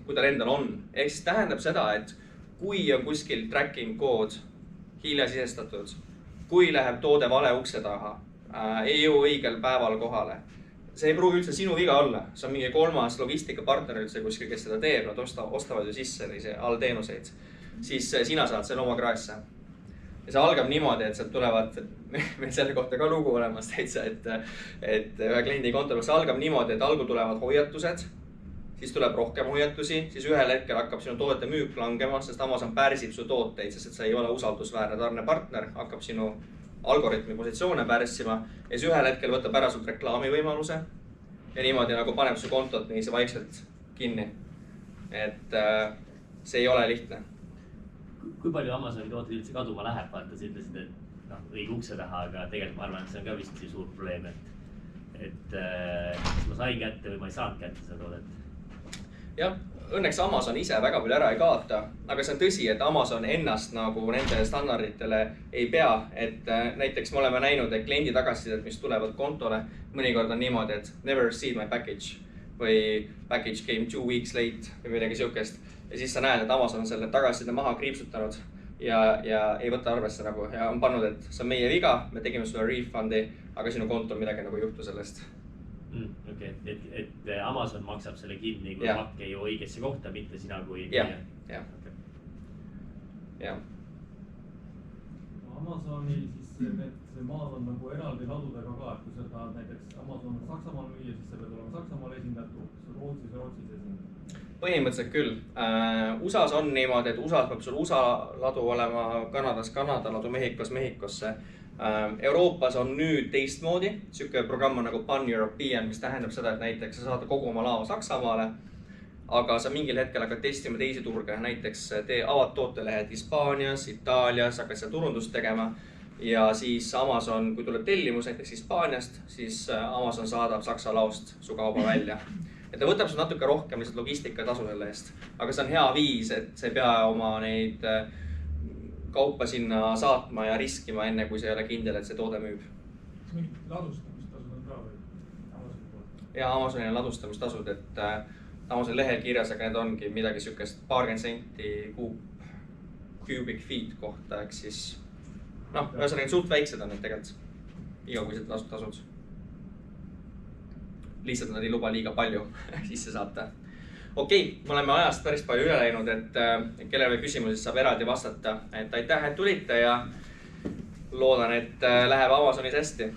kui tal endal on. Ehk siis tähendab seda, et kui on kuskil tracking kood hiljasisestatud, kui läheb toode vale ukse taha, ei jõu õigel päeval kohale, see ei pruugi üldse sinu viga olla. See on mingi 3. logistikapartner üldse kuskil, kes seda teeb, nad ostavad ju sisse allteenuseid. Siis sina saad selle oma kraesse. Ja see algab niimoodi, et sealt tulevad, meil selle kohta ka lugu olemas täitsa, et ühe kliendi konto peal see algab niimoodi, et algul tulevad hoiatused, siis tuleb rohkem hoiatusi, siis ühel hetkel hakkab sinu toodete müük langema, sest Amazon pärsib su tooteid, sest sa ei ole usaldusväärne tarnepartner, hakkab sinu algoritmi positsioone pärssima ja siis ühel hetkel võtab ära sult reklaami võimaluse ja niimoodi nagu paneb su kontot niiviisi vaikselt kinni. Et see ei ole lihtne. Kui palju Amazoni tooteid üldse kaduma läheb? Vaata, sa ütlesid, et õige ukse taha, aga tegelikult ma arvan, et see on ka vist see suur probleem, et kas ma sain kätte või ma ei saanud kätte seda toodet. Jah, õnneks Amazon ise väga palju ära ei kaota, aga see on tõsi, et Amazon ennast nagu nende standarditele ei pea, et näiteks me oleme näinud, et kliendi tagasisidet, mis tulevad kontole, mõnikord on niimoodi, et never received my package või package came 2 weeks late või midagi siukest. Ja siis sa näed, et Amazon on selle tagasiside maha kriipsutanud ja ei võta arvesse nagu ja on pannud, et see on meie viga, me tegime sulle refundi, aga sinu kontol midagi nagu ei juhtu sellest. Okei, et Amazon maksab selle kinni, kui pakk ei jõua õigesse kohta, mitte sina kui... Jah. Amazonil siis need maad on nagu eraldi ladudega ka, et kui sa tahad näiteks Amazon Saksamaal müüa, siis sa pead olema Saksamaal esindatud, Rootsis esindatud. Põhimõtteliselt küll. USAs on niimoodi, et USAs peab sul USA ladu olema, Kanadas Kanada ladu, Mehhikos Mehhikosse. Euroopas on nüüd teistmoodi. Siuke programm on nagu Pan-European, mis tähendab seda, et näiteks sa saad kogu oma lao Saksamaale, aga sa mingil hetkel hakkad testima teisi turge. Näiteks avad tootelehed Hispaanias, Itaalias, hakkad seal turundust tegema ja siis Amazon, kui tuleb tellimus näiteks Hispaaniast, siis Amazon saadab Saksa laost su kauba välja. Et ta võtab sul natuke rohkem lihtsalt logistikatasu selle eest, aga see on hea viis, et sa ei pea oma neid kaupa sinna saatma ja riskima enne, kui sa ei ole kindel, et see toode müüb. Kas mingid ladustamistasud on ka või Amazoni poolt? Ja Amazonil on ladustamistasud, et Amazoni lehel kirjas, aga need ongi midagi siukest paarkümmend senti cubic feet kohta, ehk siis ühesõnaga suht väiksed on need tegelikult igakuised tasud. Lihtsalt nad ei luba liiga palju sisse saata. Okei, me oleme ajast päris palju üle läinud, et kellele küsimuses saab eraldi vastata. Et aitäh, et tulite ja loodan, et läheb Amazonis hästi.